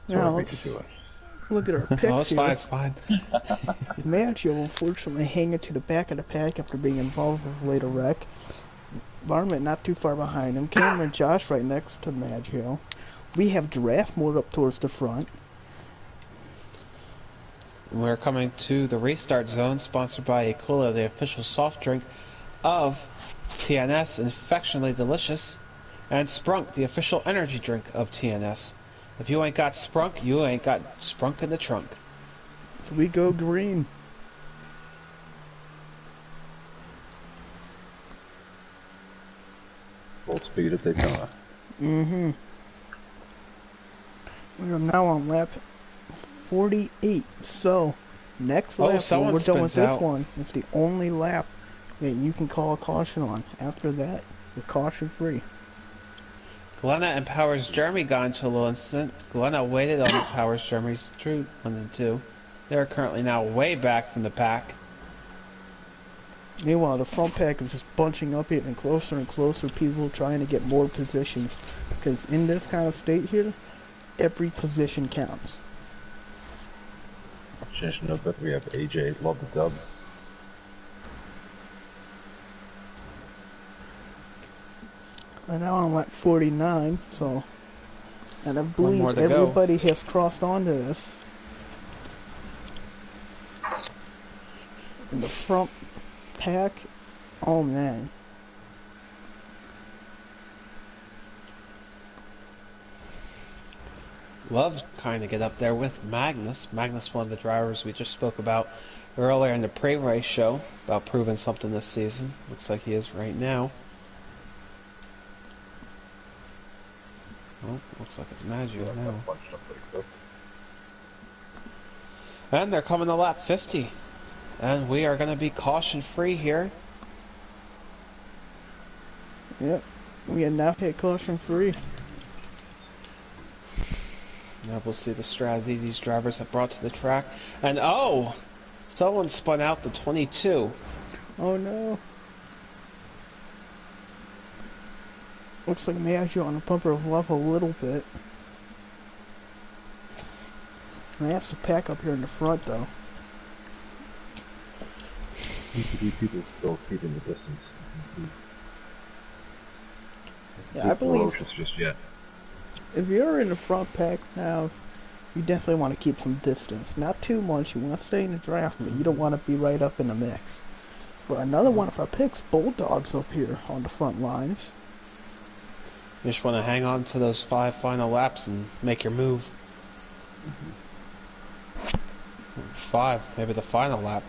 Speaker 3: Now
Speaker 2: Sorry,
Speaker 3: let's
Speaker 2: to us.
Speaker 3: look at our
Speaker 1: Oh,
Speaker 3: picks
Speaker 1: it's
Speaker 3: here.
Speaker 1: fine, it's fine.
Speaker 3: Maggio unfortunately hanging to the back of the pack after being involved with a later wreck. Varmint not too far behind him. Cameron and Josh right next to Maggio. We have Giraffe more up towards the front.
Speaker 1: We're coming to the restart zone, sponsored by Cola, the official soft drink of TNS, Infectionally Delicious, and Sprunk, the official energy drink of TNS. If you ain't got Sprunk, you ain't got Sprunk in the trunk.
Speaker 3: So we go green.
Speaker 2: Full speed at Daytona.
Speaker 3: Mm-hmm. We are now on lap 48. So, next lap, when
Speaker 1: someone
Speaker 3: we're done with
Speaker 1: spins
Speaker 3: this
Speaker 1: out.
Speaker 3: one, it's the only lap that you can call a caution on. After that, you're caution free.
Speaker 1: Glenna and Powers Jeremy got into a little incident. Glenna waited on Powers Jeremy's through 1 and 2. They are currently now way back from the pack.
Speaker 3: Meanwhile, the front pack is just bunching up, getting closer and closer, people trying to get more positions. Because in this kind of state here, every position counts.
Speaker 2: Changing a bit, we have AJ, love the dub.
Speaker 3: We're now on lap 49, so... And I
Speaker 1: more
Speaker 3: believe
Speaker 1: to go.
Speaker 3: everybody has crossed onto this. In the front pack, oh man.
Speaker 1: Love kind of get up there with Magnus. Magnus, one of the drivers we just spoke about earlier in the pre-race show, about proving something this season. Looks like he is right now. Oh, looks like it's Maggio now.
Speaker 2: Bunched up pretty quick.
Speaker 1: And they're coming to lap 50. And we are going to be caution free here.
Speaker 3: Yep, we are now hit caution free.
Speaker 1: Now we'll see the strategy these drivers have brought to the track. And oh! Someone spun out the 22.
Speaker 3: Oh no. Looks like Maggio on the bumper of love a little bit. I have to pack up here in the front though.
Speaker 2: PTD people still keeping the distance.
Speaker 3: Yeah, I believe
Speaker 2: Ferocious just yet.
Speaker 3: if you're in the front pack now, you definitely want to keep some distance. Not too much, you want to stay in the draft, but you don't want to be right up in the mix. But another one of our picks, Bulldogs up here on the front lines.
Speaker 1: You just want to hang on to those 5 final laps and make your move. 5, maybe the final lap.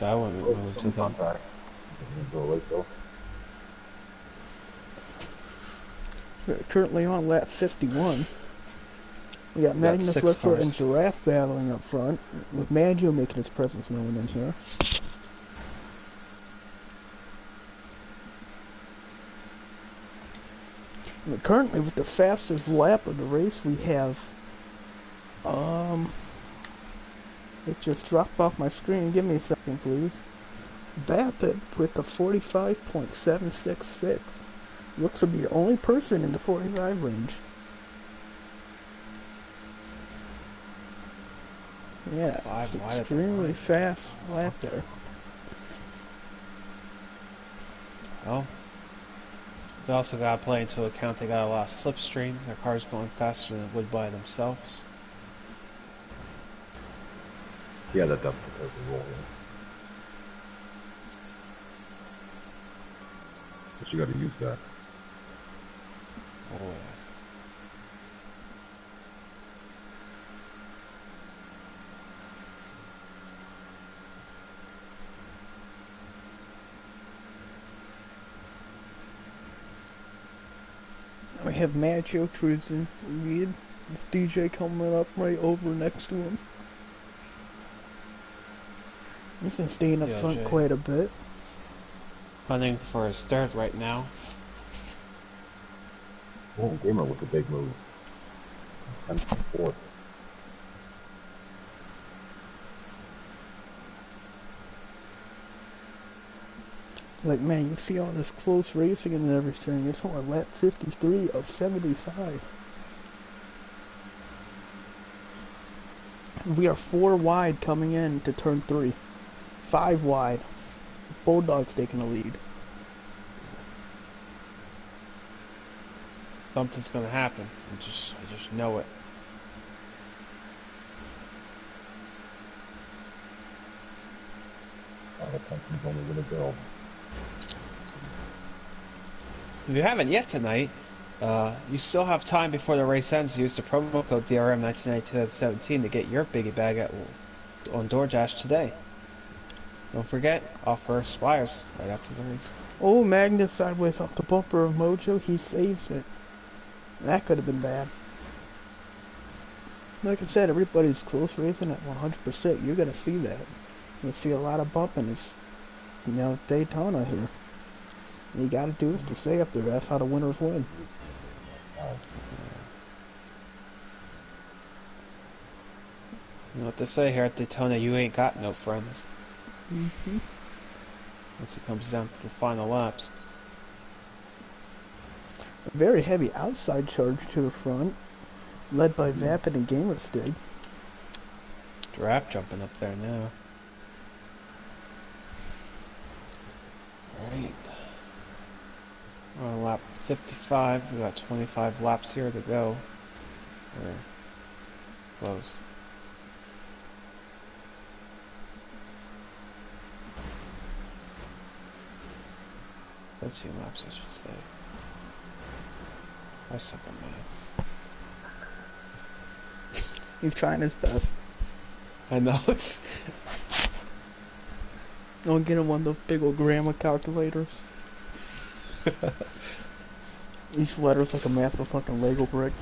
Speaker 1: I wouldn't move to them.
Speaker 2: Contact. Go late though.
Speaker 3: We're currently on lap 51. We got
Speaker 1: We got
Speaker 3: Magnus,
Speaker 1: 6
Speaker 3: Littler, and
Speaker 1: cars.
Speaker 3: Giraffe battling up front, with Maggio making his presence known in here. And currently, with the fastest lap of the race, we have, it just dropped off my screen. Give me a second, please. Vapid with a 45.766. Looks to be the only person in the 45 range. Yeah,
Speaker 1: 5 wide at the
Speaker 3: extremely
Speaker 1: line.
Speaker 3: fast lap there.
Speaker 1: Well, they also got to play into account they got a lot of slipstream. Their car's going faster than it would by themselves.
Speaker 2: Yeah, that dub because of the roll. Yeah. But you got to use that.
Speaker 1: Oh, yeah.
Speaker 3: We have Maggio cruising lead, with DJ coming up right over next to him. He's been staying up
Speaker 1: Yeah,
Speaker 3: front
Speaker 1: Jay.
Speaker 3: quite a bit.
Speaker 1: Hunting for his third right now.
Speaker 2: Oh, Gamer with a big move. 10.4.
Speaker 3: Like, man, you see all this close racing and everything. It's only lap 53 of 75. We are 4 wide coming in to turn 3. 5 wide. Bulldogs taking the lead.
Speaker 1: Something's gonna happen. I just know it.
Speaker 4: Our attention's only going to build.
Speaker 1: If you haven't yet tonight, you still have time before the race ends to use the promo code DRM1992-17 to get your biggie bag on DoorDash today. Don't forget, offer expires right after the race.
Speaker 3: Oh, Magnus sideways off the bumper of Mojo. He saves it. That could have been bad. Like I said, everybody's close racing at 100%. You're gonna see that. You'll see a lot of bumping. It's, you know, Daytona here. You gotta do is to stay up there. That's how the winners win.
Speaker 1: You know what they say here at Daytona, you ain't got no friends.
Speaker 3: Mm-hmm.
Speaker 1: Once it comes down to the final laps.
Speaker 3: A very heavy outside charge to the front, led by Vapid and Gamerstick.
Speaker 1: Draft jumping up there now. Alright. We're on lap 55. We got 25 laps here to go. We're close. 13 laps, I should say. I suck at math.
Speaker 3: He's trying his best.
Speaker 1: I know.
Speaker 3: Don't get him one of those big old grammar calculators. Each letter's like a massive fucking Lego brick.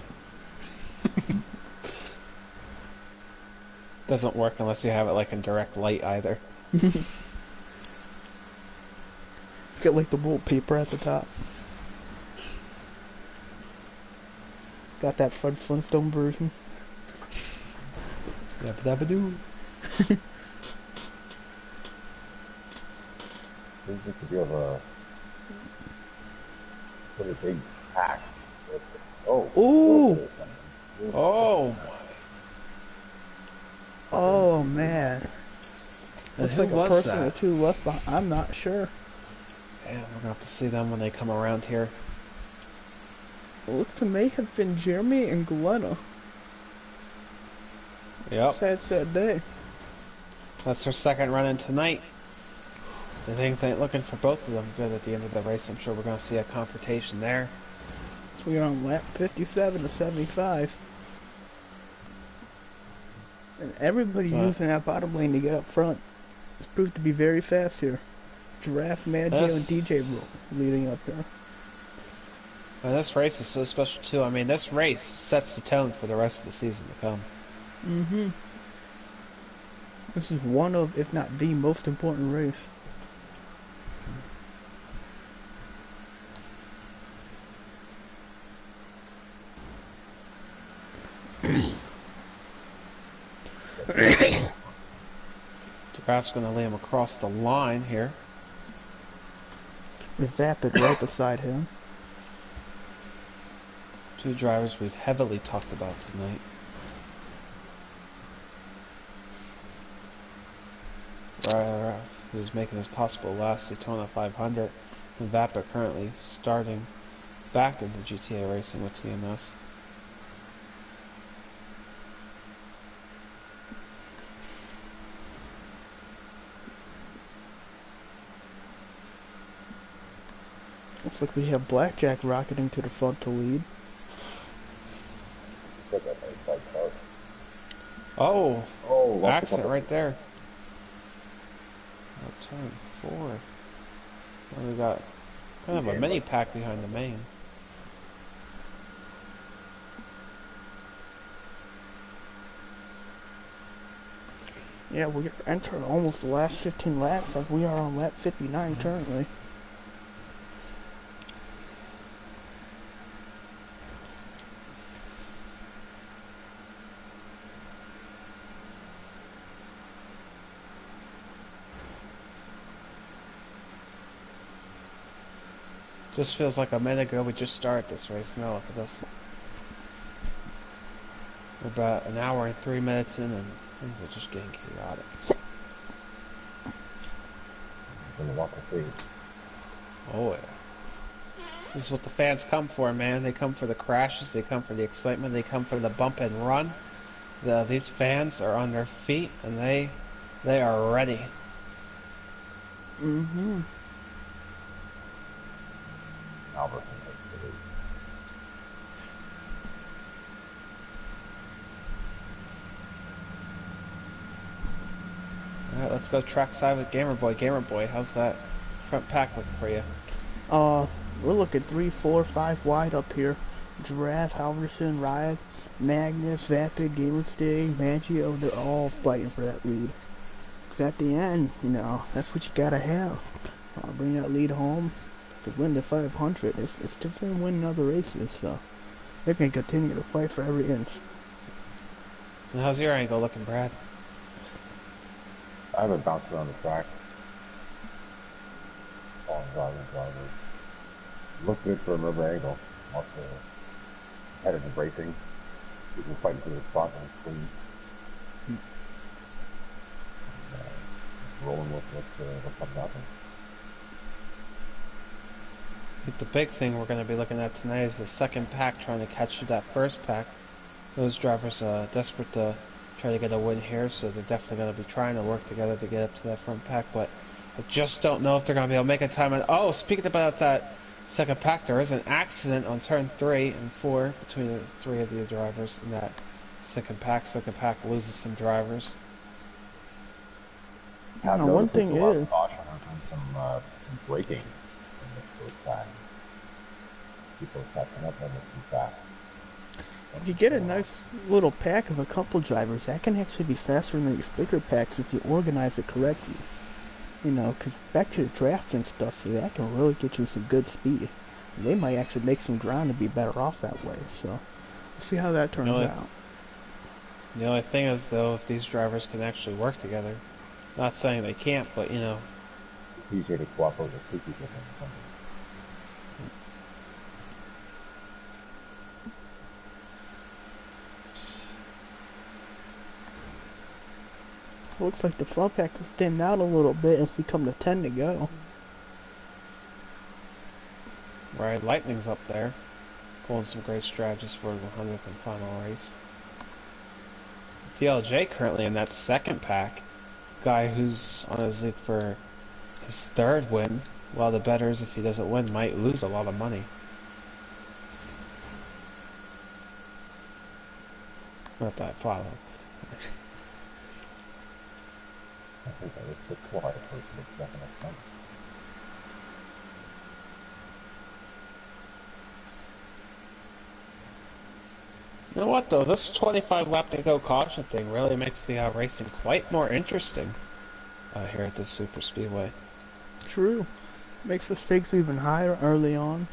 Speaker 1: Doesn't work unless you have it like in direct light either.
Speaker 3: It's got like the wallpaper at the top. Got that Fred Flintstone version.
Speaker 1: Yabba dabba doo.
Speaker 4: Seems like if you have a pretty big pack. Oh.
Speaker 3: Ooh!
Speaker 1: Oh!
Speaker 3: Oh man. Looks
Speaker 1: who
Speaker 3: like a
Speaker 1: was
Speaker 3: person
Speaker 1: that?
Speaker 3: or two left behind. I'm not sure.
Speaker 1: Damn, we're gonna have to see them when they come around here.
Speaker 3: It looks to may have been Jeremy and Glenna.
Speaker 1: Yep.
Speaker 3: Sad day.
Speaker 1: That's their second run in tonight. The things ain't looking for both of them good at the end of the race. I'm sure we're gonna see a confrontation there.
Speaker 3: So we're on lap 57 to 75. And everybody using that bottom lane to get up front. It's proved to be very fast here. Giraffe, Maggio, and DJ leading up here.
Speaker 1: And this race is so special too. I mean, this race sets the tone for the rest of the season to come.
Speaker 3: Mm-hmm. This is one of, if not the most important race.
Speaker 1: Giraffe's gonna lay him across the line here.
Speaker 3: With Vapid right beside him.
Speaker 1: Two drivers we've heavily talked about tonight. Right, who's making his possible last Daytona 500, and Vapid currently starting back into GTA racing with TMS.
Speaker 3: Looks like we have Blackjack rocketing to the front to lead.
Speaker 4: Look at that inside car.
Speaker 1: Oh,
Speaker 4: Oh,
Speaker 1: accident right there. Turn 4. Well, we got kind of a mini pack behind the main.
Speaker 3: Yeah, we're entering almost the last 15 laps as we are on lap 59 currently.
Speaker 1: Just feels like a minute ago we just started this race. Now look at this. We're about an hour and 3 minutes in and things are just getting chaotic.
Speaker 4: Gonna walk and see.
Speaker 1: Oh yeah. This is what the fans come for, man. They come for the crashes, they come for the excitement, they come for the bump and run. These fans are on their feet and they are ready.
Speaker 3: Mm-hmm.
Speaker 4: Albertson has the lead.
Speaker 1: Alright, let's go trackside with Gamerboy. Gamerboy, how's that front pack looking for you?
Speaker 3: We're looking 3, 4, 5 wide up here. Giraffe, Halverson, Riot, Magnus, Vapid, Gamerstig, Maggio, they're all fighting for that lead. Because at the end, you know, that's what you gotta have. Bring that lead home. To win the 500, it's different than winning other races, so they're going to continue to fight for every inch.
Speaker 1: And how's your angle looking, Brad?
Speaker 4: I haven't bounced around the track. Oh, driving. Look good for a river angle. Lots of competitive racing. People fighting for the spot and it's clean. Rolling with what comes out.
Speaker 1: I think the big thing we're going to be looking at tonight is the second pack trying to catch that first pack. Those drivers are desperate to try to get a win here, so they're definitely going to be trying to work together to get up to that front pack, but I just don't know if they're going to be able to make a time. Oh, speaking about that second pack, there is an accident on turn 3 and 4 between the 3 of the drivers in that second pack. Second pack loses some drivers.
Speaker 4: I've
Speaker 3: One
Speaker 4: noticed
Speaker 3: thing
Speaker 4: a lot
Speaker 3: is,
Speaker 4: of caution and some braking in this first pack. People are catching up on it too fast.
Speaker 3: if you get a nice little pack of a couple drivers, that can actually be faster than these bigger packs if you organize it correctly. You know, because back to the draft and stuff, that can really get you some good speed. They might actually make some ground to be better off that way, so we'll see how that turns out.
Speaker 1: The only thing is, though, if these drivers can actually work together. Not saying they can't, but, you know.
Speaker 4: It's easier to cooperate with 2 people than something.
Speaker 3: Looks like the front pack is thinned out a little bit as we come to 10 to go.
Speaker 1: Right, Lightning's up there. Pulling some great strategies for the 100th and final race. DLJ currently in that second pack. Guy who's on his lead for his 3rd win. While the bettors, if he doesn't win, might lose a lot of money. Not that follow.
Speaker 4: I think that was 6 wide first with second up front.
Speaker 1: You know what though, this 25 lap to go caution thing really makes the racing quite more interesting here at this super speedway.
Speaker 3: True. Makes the stakes even higher early on.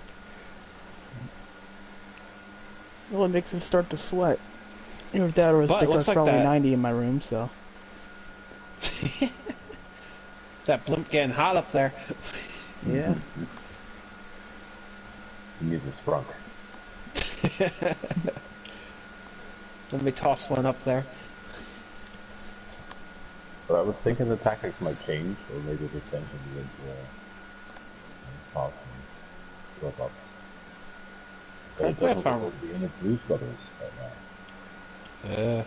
Speaker 3: Well, it makes it start to sweat. You know, that was because
Speaker 1: like
Speaker 3: probably
Speaker 1: that...
Speaker 3: 90 in my room, so.
Speaker 1: That blimp getting hot up there.
Speaker 3: Yeah.
Speaker 4: You need the sprunk.
Speaker 1: Let me toss one up there.
Speaker 4: But I was thinking the tactics might change, or maybe the tension would cause some slip up. But it doesn't look to be any Blues Brothers right now.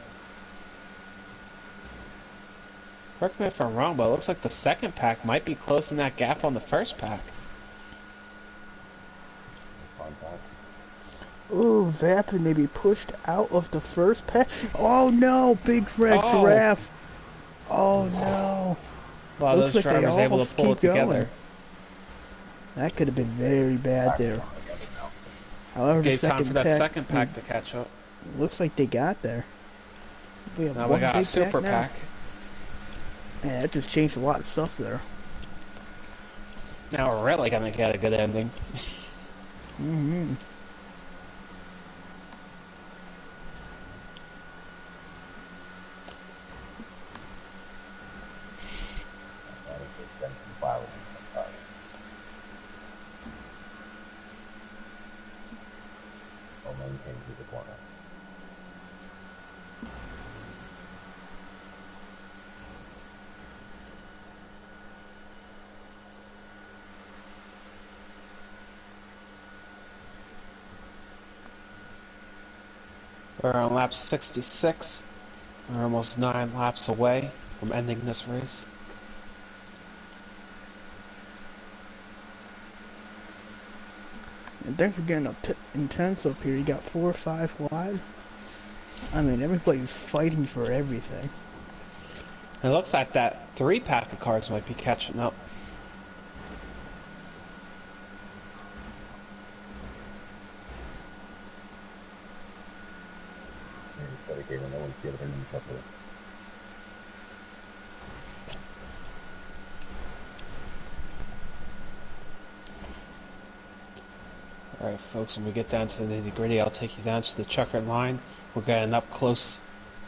Speaker 1: Correct me if I'm wrong, but it looks like the second pack might be closing that gap on the first pack.
Speaker 3: Ooh, Vapid may be pushed out of the first pack. Oh no, big red giraffe. Oh no.
Speaker 1: Wow,
Speaker 3: Looks
Speaker 1: those
Speaker 3: like they
Speaker 1: drivers able to
Speaker 3: almost
Speaker 1: pull it
Speaker 3: keep going.
Speaker 1: together.
Speaker 3: That could have been very bad there. However, the
Speaker 1: Okay, time for that
Speaker 3: pack,
Speaker 1: second pack to catch up.
Speaker 3: Looks like they got there. We have
Speaker 1: Now
Speaker 3: one
Speaker 1: we got a
Speaker 3: big
Speaker 1: super
Speaker 3: now.
Speaker 1: pack.
Speaker 3: Man, that just changed a lot of stuff there.
Speaker 1: Now we're really gonna get a good ending.
Speaker 3: Mm-hmm.
Speaker 1: We're on lap 66. We're almost 9 laps away from ending this race.
Speaker 3: And things are getting intense up here. You got 4 or 5 wide. I mean, everybody's fighting for everything.
Speaker 1: It looks like that 3-pack of cards might be catching up.
Speaker 4: Sorry, Kevin, no one's here in each other.
Speaker 1: Alright folks, when we get down to the nitty gritty, I'll take you down to the checkered line. We'll get an up close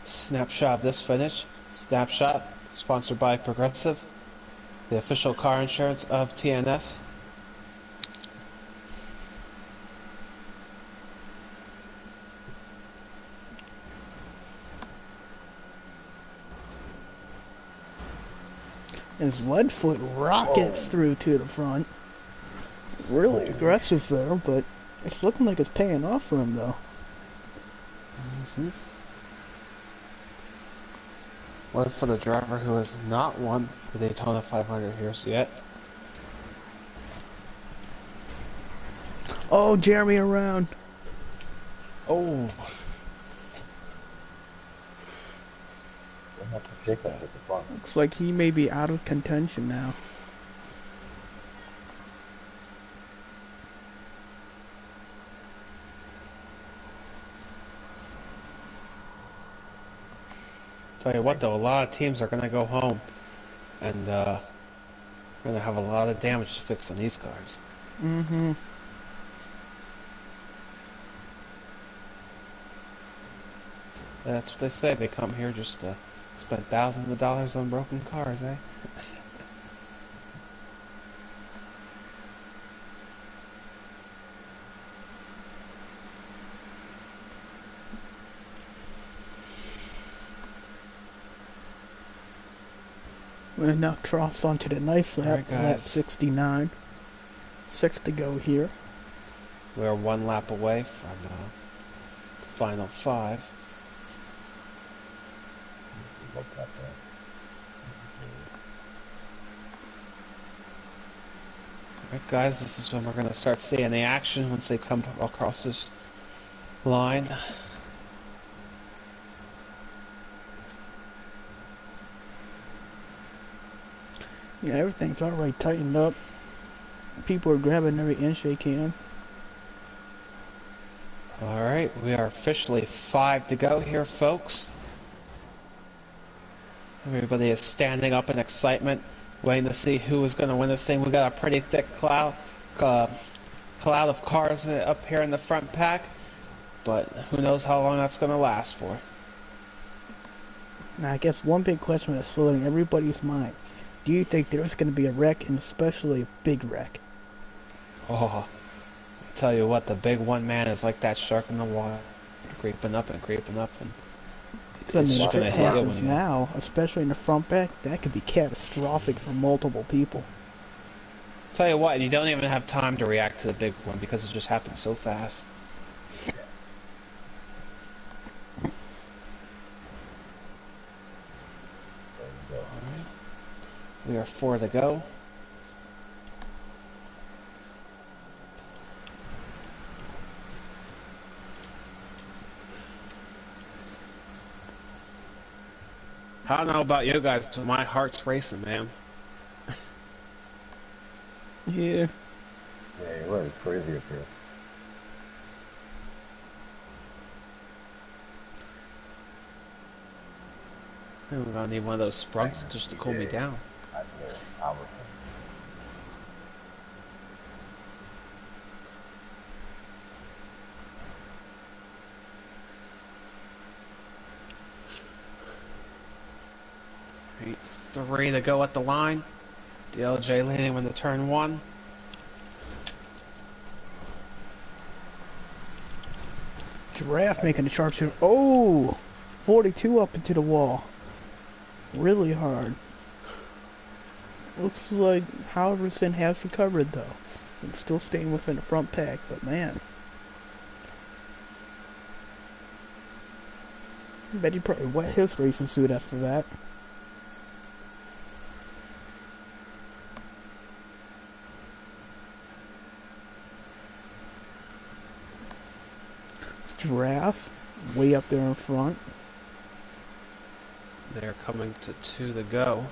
Speaker 1: snapshot of this finish. Snapshot, sponsored by Progressive, the official car insurance of TNS.
Speaker 3: His Leadfoot rockets through to the front. Really aggressive there, but it's looking like it's paying off for him, though.
Speaker 1: What for the driver who has not won the Daytona 500 here yet?
Speaker 3: Oh, Jeremy around.
Speaker 1: Oh,
Speaker 4: We'll have to pick up at the front.
Speaker 3: Looks like he may be out of contention now.
Speaker 1: tell you what though, a lot of teams are going to go home and going to have a lot of damage to fix on these cars.
Speaker 3: Mm-hmm.
Speaker 1: That's what they say. They come here just to spend thousands of dollars on broken cars, eh?
Speaker 3: We're now crossed onto the nice lap,
Speaker 1: Alright, guys.
Speaker 3: lap 69. 6 to go here.
Speaker 1: We are 1 lap away from final 5.
Speaker 4: Look at that.
Speaker 1: Alright guys, this is when we're going to start seeing the action once they come across this line.
Speaker 3: Yeah, everything's already tightened up. People are grabbing every inch they can.
Speaker 1: Alright, we are officially 5 to go here, folks. Everybody is standing up in excitement, waiting to see who is going to win this thing. We got a pretty thick cloud of cars up here in the front pack, but who knows how long that's going to last for.
Speaker 3: Now, I guess one big question that's floating in everybody's mind. Do you think there's going to be a wreck, and especially a big wreck?
Speaker 1: Oh, I tell you what, the big one man is like that shark in the water, creeping up and creeping up, and
Speaker 3: Because, I mean, if
Speaker 1: gonna
Speaker 3: it
Speaker 1: hit you when
Speaker 3: happens
Speaker 1: you-
Speaker 3: now, especially in the front back, that could be catastrophic for multiple people.
Speaker 1: tell you what, you don't even have time to react to the big one because it just happens so fast. Alright. We are 4 to go. I don't know about you guys, but my heart's racing, man.
Speaker 3: Yeah.
Speaker 4: Yeah, you're right. It's crazy up here.
Speaker 1: We're gonna need one of those sprugs just to cool me down.
Speaker 4: I know. I was
Speaker 1: Right, 3 to go at the line. DLJ leading into turn 1.
Speaker 3: Giraffe making a sharpshooter. Oh! 42 up into the wall. Really hard. Looks like Halverson has recovered, though. And still staying within the front pack, but man. I bet he probably wet his racing suit after that. Giraffe, way up there in front.
Speaker 1: They're coming to 2 to go.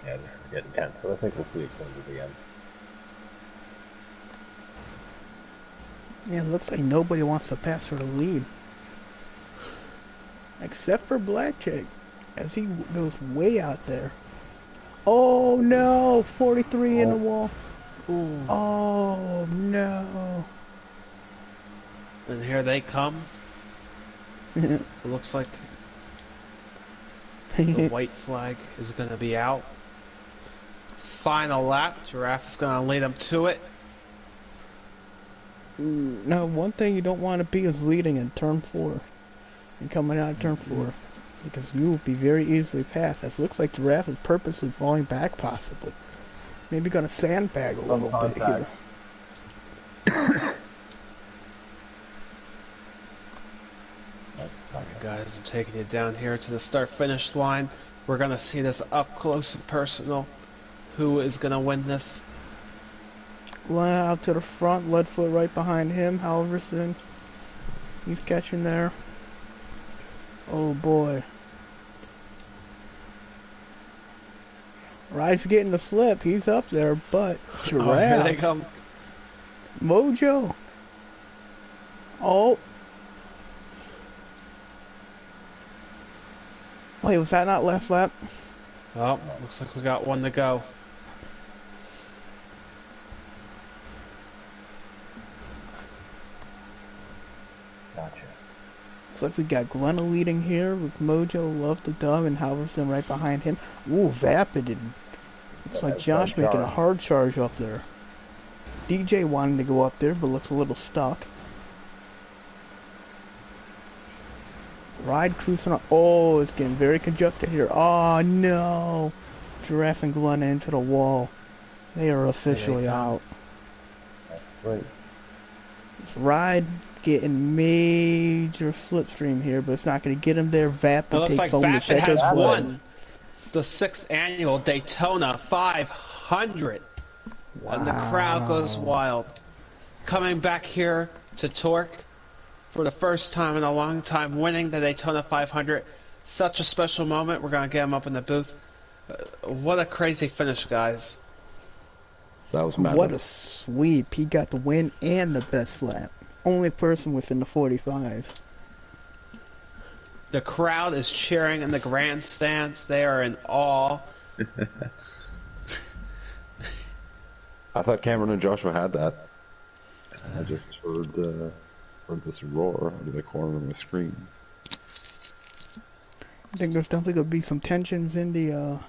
Speaker 4: Yeah, this is getting tense, but I think we'll see it come to the end.
Speaker 3: Yeah, it looks like nobody wants to pass for the lead. Except for Blackjack, as he goes way out there. Oh no! 43 in the wall.
Speaker 1: Ooh.
Speaker 3: Oh no.
Speaker 1: And here they come. It looks like the white flag is going to be out. Final lap. Giraffe is going to lead them to it.
Speaker 3: Now, one thing you don't want to be is leading in turn 4 and coming out of turn 4, because you will be very easily passed. It looks like Giraffe is purposely falling back, possibly. Maybe gonna sandbag a little bit here.
Speaker 1: Guys, I'm taking you down here to the start-finish line. We're gonna see this up close and personal. Who is gonna win this?
Speaker 3: Line out to the front, Leadfoot right behind him. Halverson, he's catching there. Oh boy. Ride's getting the slip. He's up there, but Giraffe.
Speaker 1: Oh, here they come.
Speaker 3: Mojo. Oh. Wait, was that not last lap?
Speaker 1: Oh, looks like we got 1 to go.
Speaker 4: Gotcha.
Speaker 3: Looks like we got Glenna leading here with Mojo, Love the Dove, and Halverson right behind him. Ooh, Vapid. Looks like Josh making a hard charge up there. DJ wanted to go up there, but looks a little stuck. Ride cruising up. Oh, it's getting very congested here. Oh, no. Giraffe and Glenna into the wall. They are officially out.
Speaker 4: That's great.
Speaker 3: Ride getting major slipstream here, but it's not going to get him there. Vapid
Speaker 1: It looks
Speaker 3: takes
Speaker 1: like
Speaker 3: home the
Speaker 1: Vapid has
Speaker 3: checkered flag.
Speaker 1: won the 6th annual Daytona 500. Wow. And the crowd goes wild. Coming back here to Torque for the first time in a long time, winning the Daytona 500. Such a special moment. We're going to get him up in the booth. What a crazy finish, guys.
Speaker 2: That was mad.
Speaker 3: What a sweep. He got the win and the best lap. Only person within the 45s.
Speaker 1: The crowd is cheering in the grandstands. They are in awe.
Speaker 2: I thought Cameron and Joshua had that. I just heard this roar out of the corner of my screen.
Speaker 3: I think there's definitely going to be some tensions in the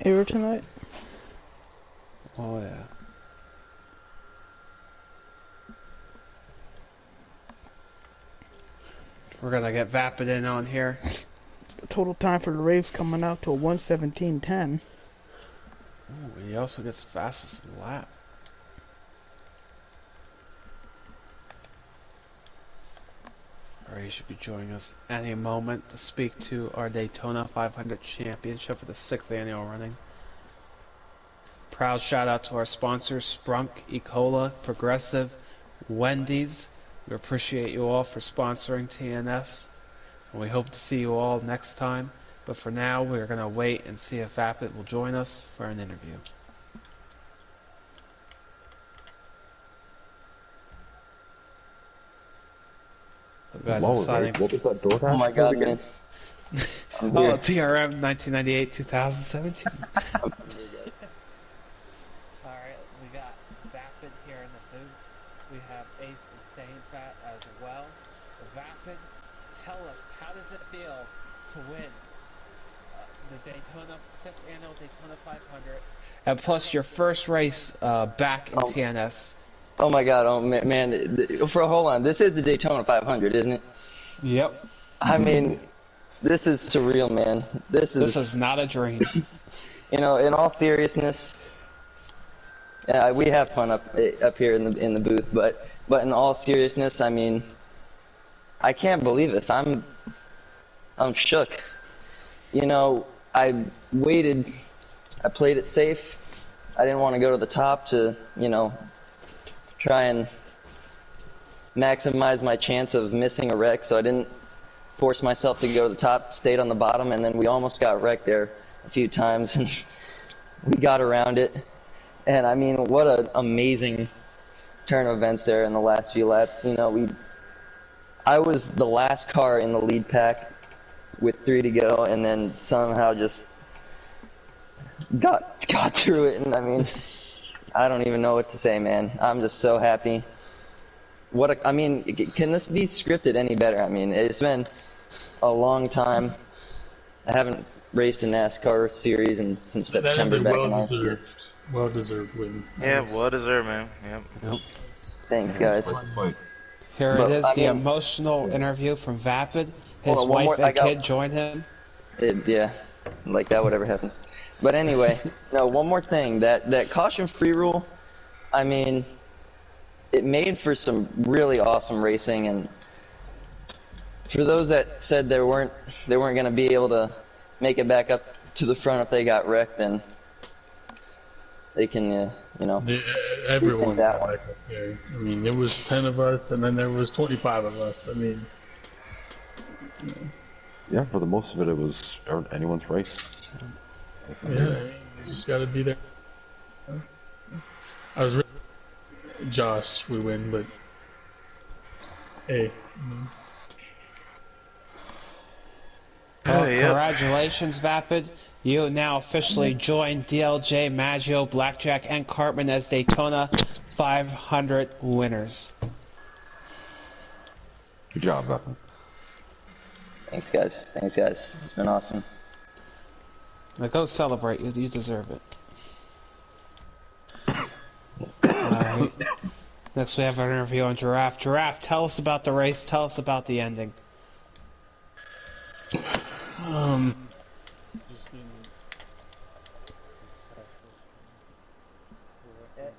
Speaker 3: air tonight.
Speaker 1: Oh, yeah. We're going to get Vapid in on here.
Speaker 3: The total time for the race coming out to a 1:17.10.
Speaker 1: Ooh, he also gets fastest lap. Or he should be joining us any moment to speak to our Daytona 500 championship for the 6th annual running. Proud shout out to our sponsors, Sprunk, Ecola, Progressive, Wendy's. We appreciate you all for sponsoring TNS. And we hope to see you all next time. But for now, we're going to wait and see if Vapid will join us for an interview. Guys,
Speaker 2: Whoa,
Speaker 1: deciding...
Speaker 2: what was that door?
Speaker 5: Oh my god, man.
Speaker 1: Oh, TRM 1998-2017. Alright, we got Vapid here in the booth. We have Ace and Sane Fat as well. Vapid, tell us, how does it feel to win the Daytona 6th annual Daytona 500? And plus your first race back in TNS.
Speaker 5: Oh my god, oh man, hold on, this is the Daytona 500, isn't it?
Speaker 1: Yep.
Speaker 5: I mean, this is surreal, man. This
Speaker 1: is not a dream.
Speaker 5: You know, in all seriousness, we have fun up here in the booth, but in all seriousness, I mean, I can't believe this. I'm shook. You know, I waited. I played it safe. I didn't want to go to the top to, you know, try and maximize my chance of missing a wreck, so I didn't force myself to go to the top, stayed on the bottom, and then we almost got wrecked there a few times, and we got around it. And I mean, what an amazing turn of events there in the last few laps. You know, I was the last car in the lead pack with 3 to go, and then somehow just got through it. And I mean, I don't even know what to say, man. I'm just so happy. I mean, can this be scripted any better? I mean, it's been a long time. I haven't raced a NASCAR series since
Speaker 6: That is
Speaker 5: September
Speaker 6: a
Speaker 5: back in last year.
Speaker 6: well-deserved win.
Speaker 7: Yeah, well deserved, man. Yep.
Speaker 5: Thanks, guys.
Speaker 1: Here
Speaker 5: But,
Speaker 1: it is,
Speaker 5: I
Speaker 1: the
Speaker 5: mean-
Speaker 1: emotional interview from Vapid. His
Speaker 5: Hold on, one
Speaker 1: wife
Speaker 5: more- I
Speaker 1: and
Speaker 5: got-
Speaker 1: kid joined him.
Speaker 5: Yeah, like that would ever happen. But anyway, no, one more thing. That caution-free rule, I mean, it made for some really awesome racing, and for those that said they weren't going to be able to make it back up to the front if they got wrecked, then they can, you know.
Speaker 6: Everyone
Speaker 5: that
Speaker 6: got
Speaker 5: one.
Speaker 6: back up there. I mean, there was 10 of us, and then there was 25 of us. I mean,
Speaker 2: Yeah, for the most of it, it was anyone's race.
Speaker 6: yeah, you just got to be there. I was Josh, we win, but hey.
Speaker 1: Well,
Speaker 7: Yep.
Speaker 1: congratulations, Vapid. You now officially join DLJ, Maggio, Blackjack, and Cartman as Daytona 500 winners.
Speaker 2: Good job, Bethany.
Speaker 5: Thanks, guys. Thanks, guys. It's been awesome.
Speaker 1: Now go celebrate. You deserve it. Alright. Next we have our interview on Giraffe. Giraffe, tell us about the race. Tell us about the ending.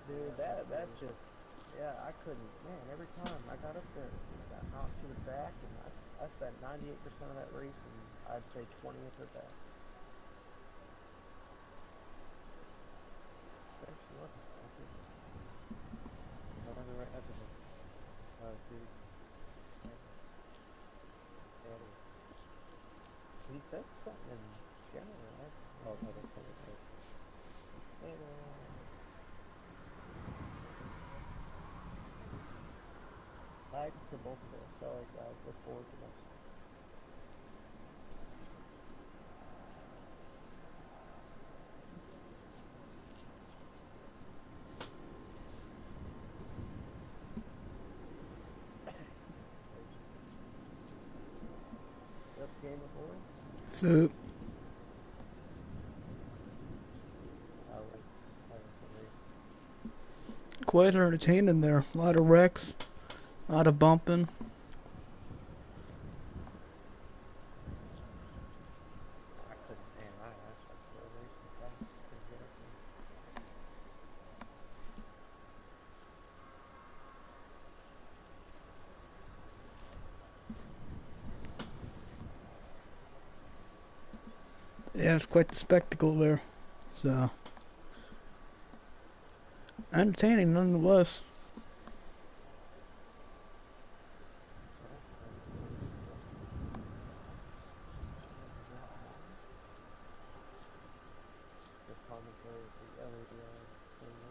Speaker 8: Dude, that's just, yeah, I couldn't, man, every time I got up there, I got knocked to the back, and I spent 98% of that race, and I'd say 20 at the back. Actually, what? I wonder right after the, dude. He said something in general, right? Oh, no, that's what it is. Thanks to both of us. Sorry, guys. Look forward to next time. What's game of boy?
Speaker 3: So, quite entertaining there. A lot of wrecks, a lot of bumping.
Speaker 8: I couldn't, man, I spent the whole race in class. Couldn't get up there.
Speaker 3: Yeah, it's quite the spectacle there. So, entertaining nonetheless.
Speaker 8: The commentary of the other things.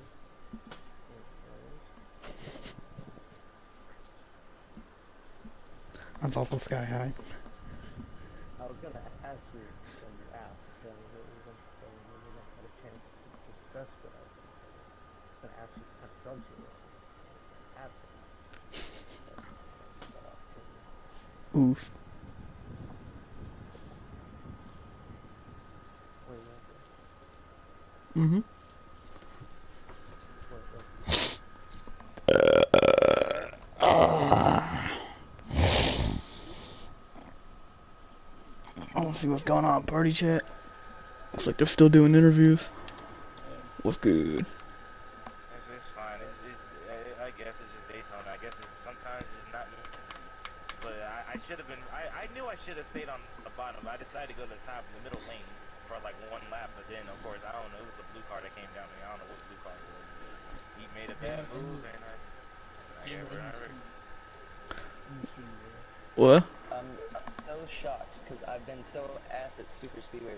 Speaker 3: That's also sky high.
Speaker 8: I was gonna ask you when you asked, so we didn't have a chance to discuss what I was gonna ask you what kind of drugs you were ask
Speaker 3: Oof. Mm-hmm. I want to see what's going on, party chat. Looks like they're still doing interviews. What's good?
Speaker 7: It's fine. I guess it's just Daytona. I guess sometimes it's not me. But I should have stayed on the bottom. I decided to go to the top in the middle lane for like one lap, but then of course I don't know. It was a blue car that came down to me. I don't know what blue car it was. He made a bad move, and I got rid.
Speaker 9: What?
Speaker 5: I'm so shocked because I've been so ass at super speedway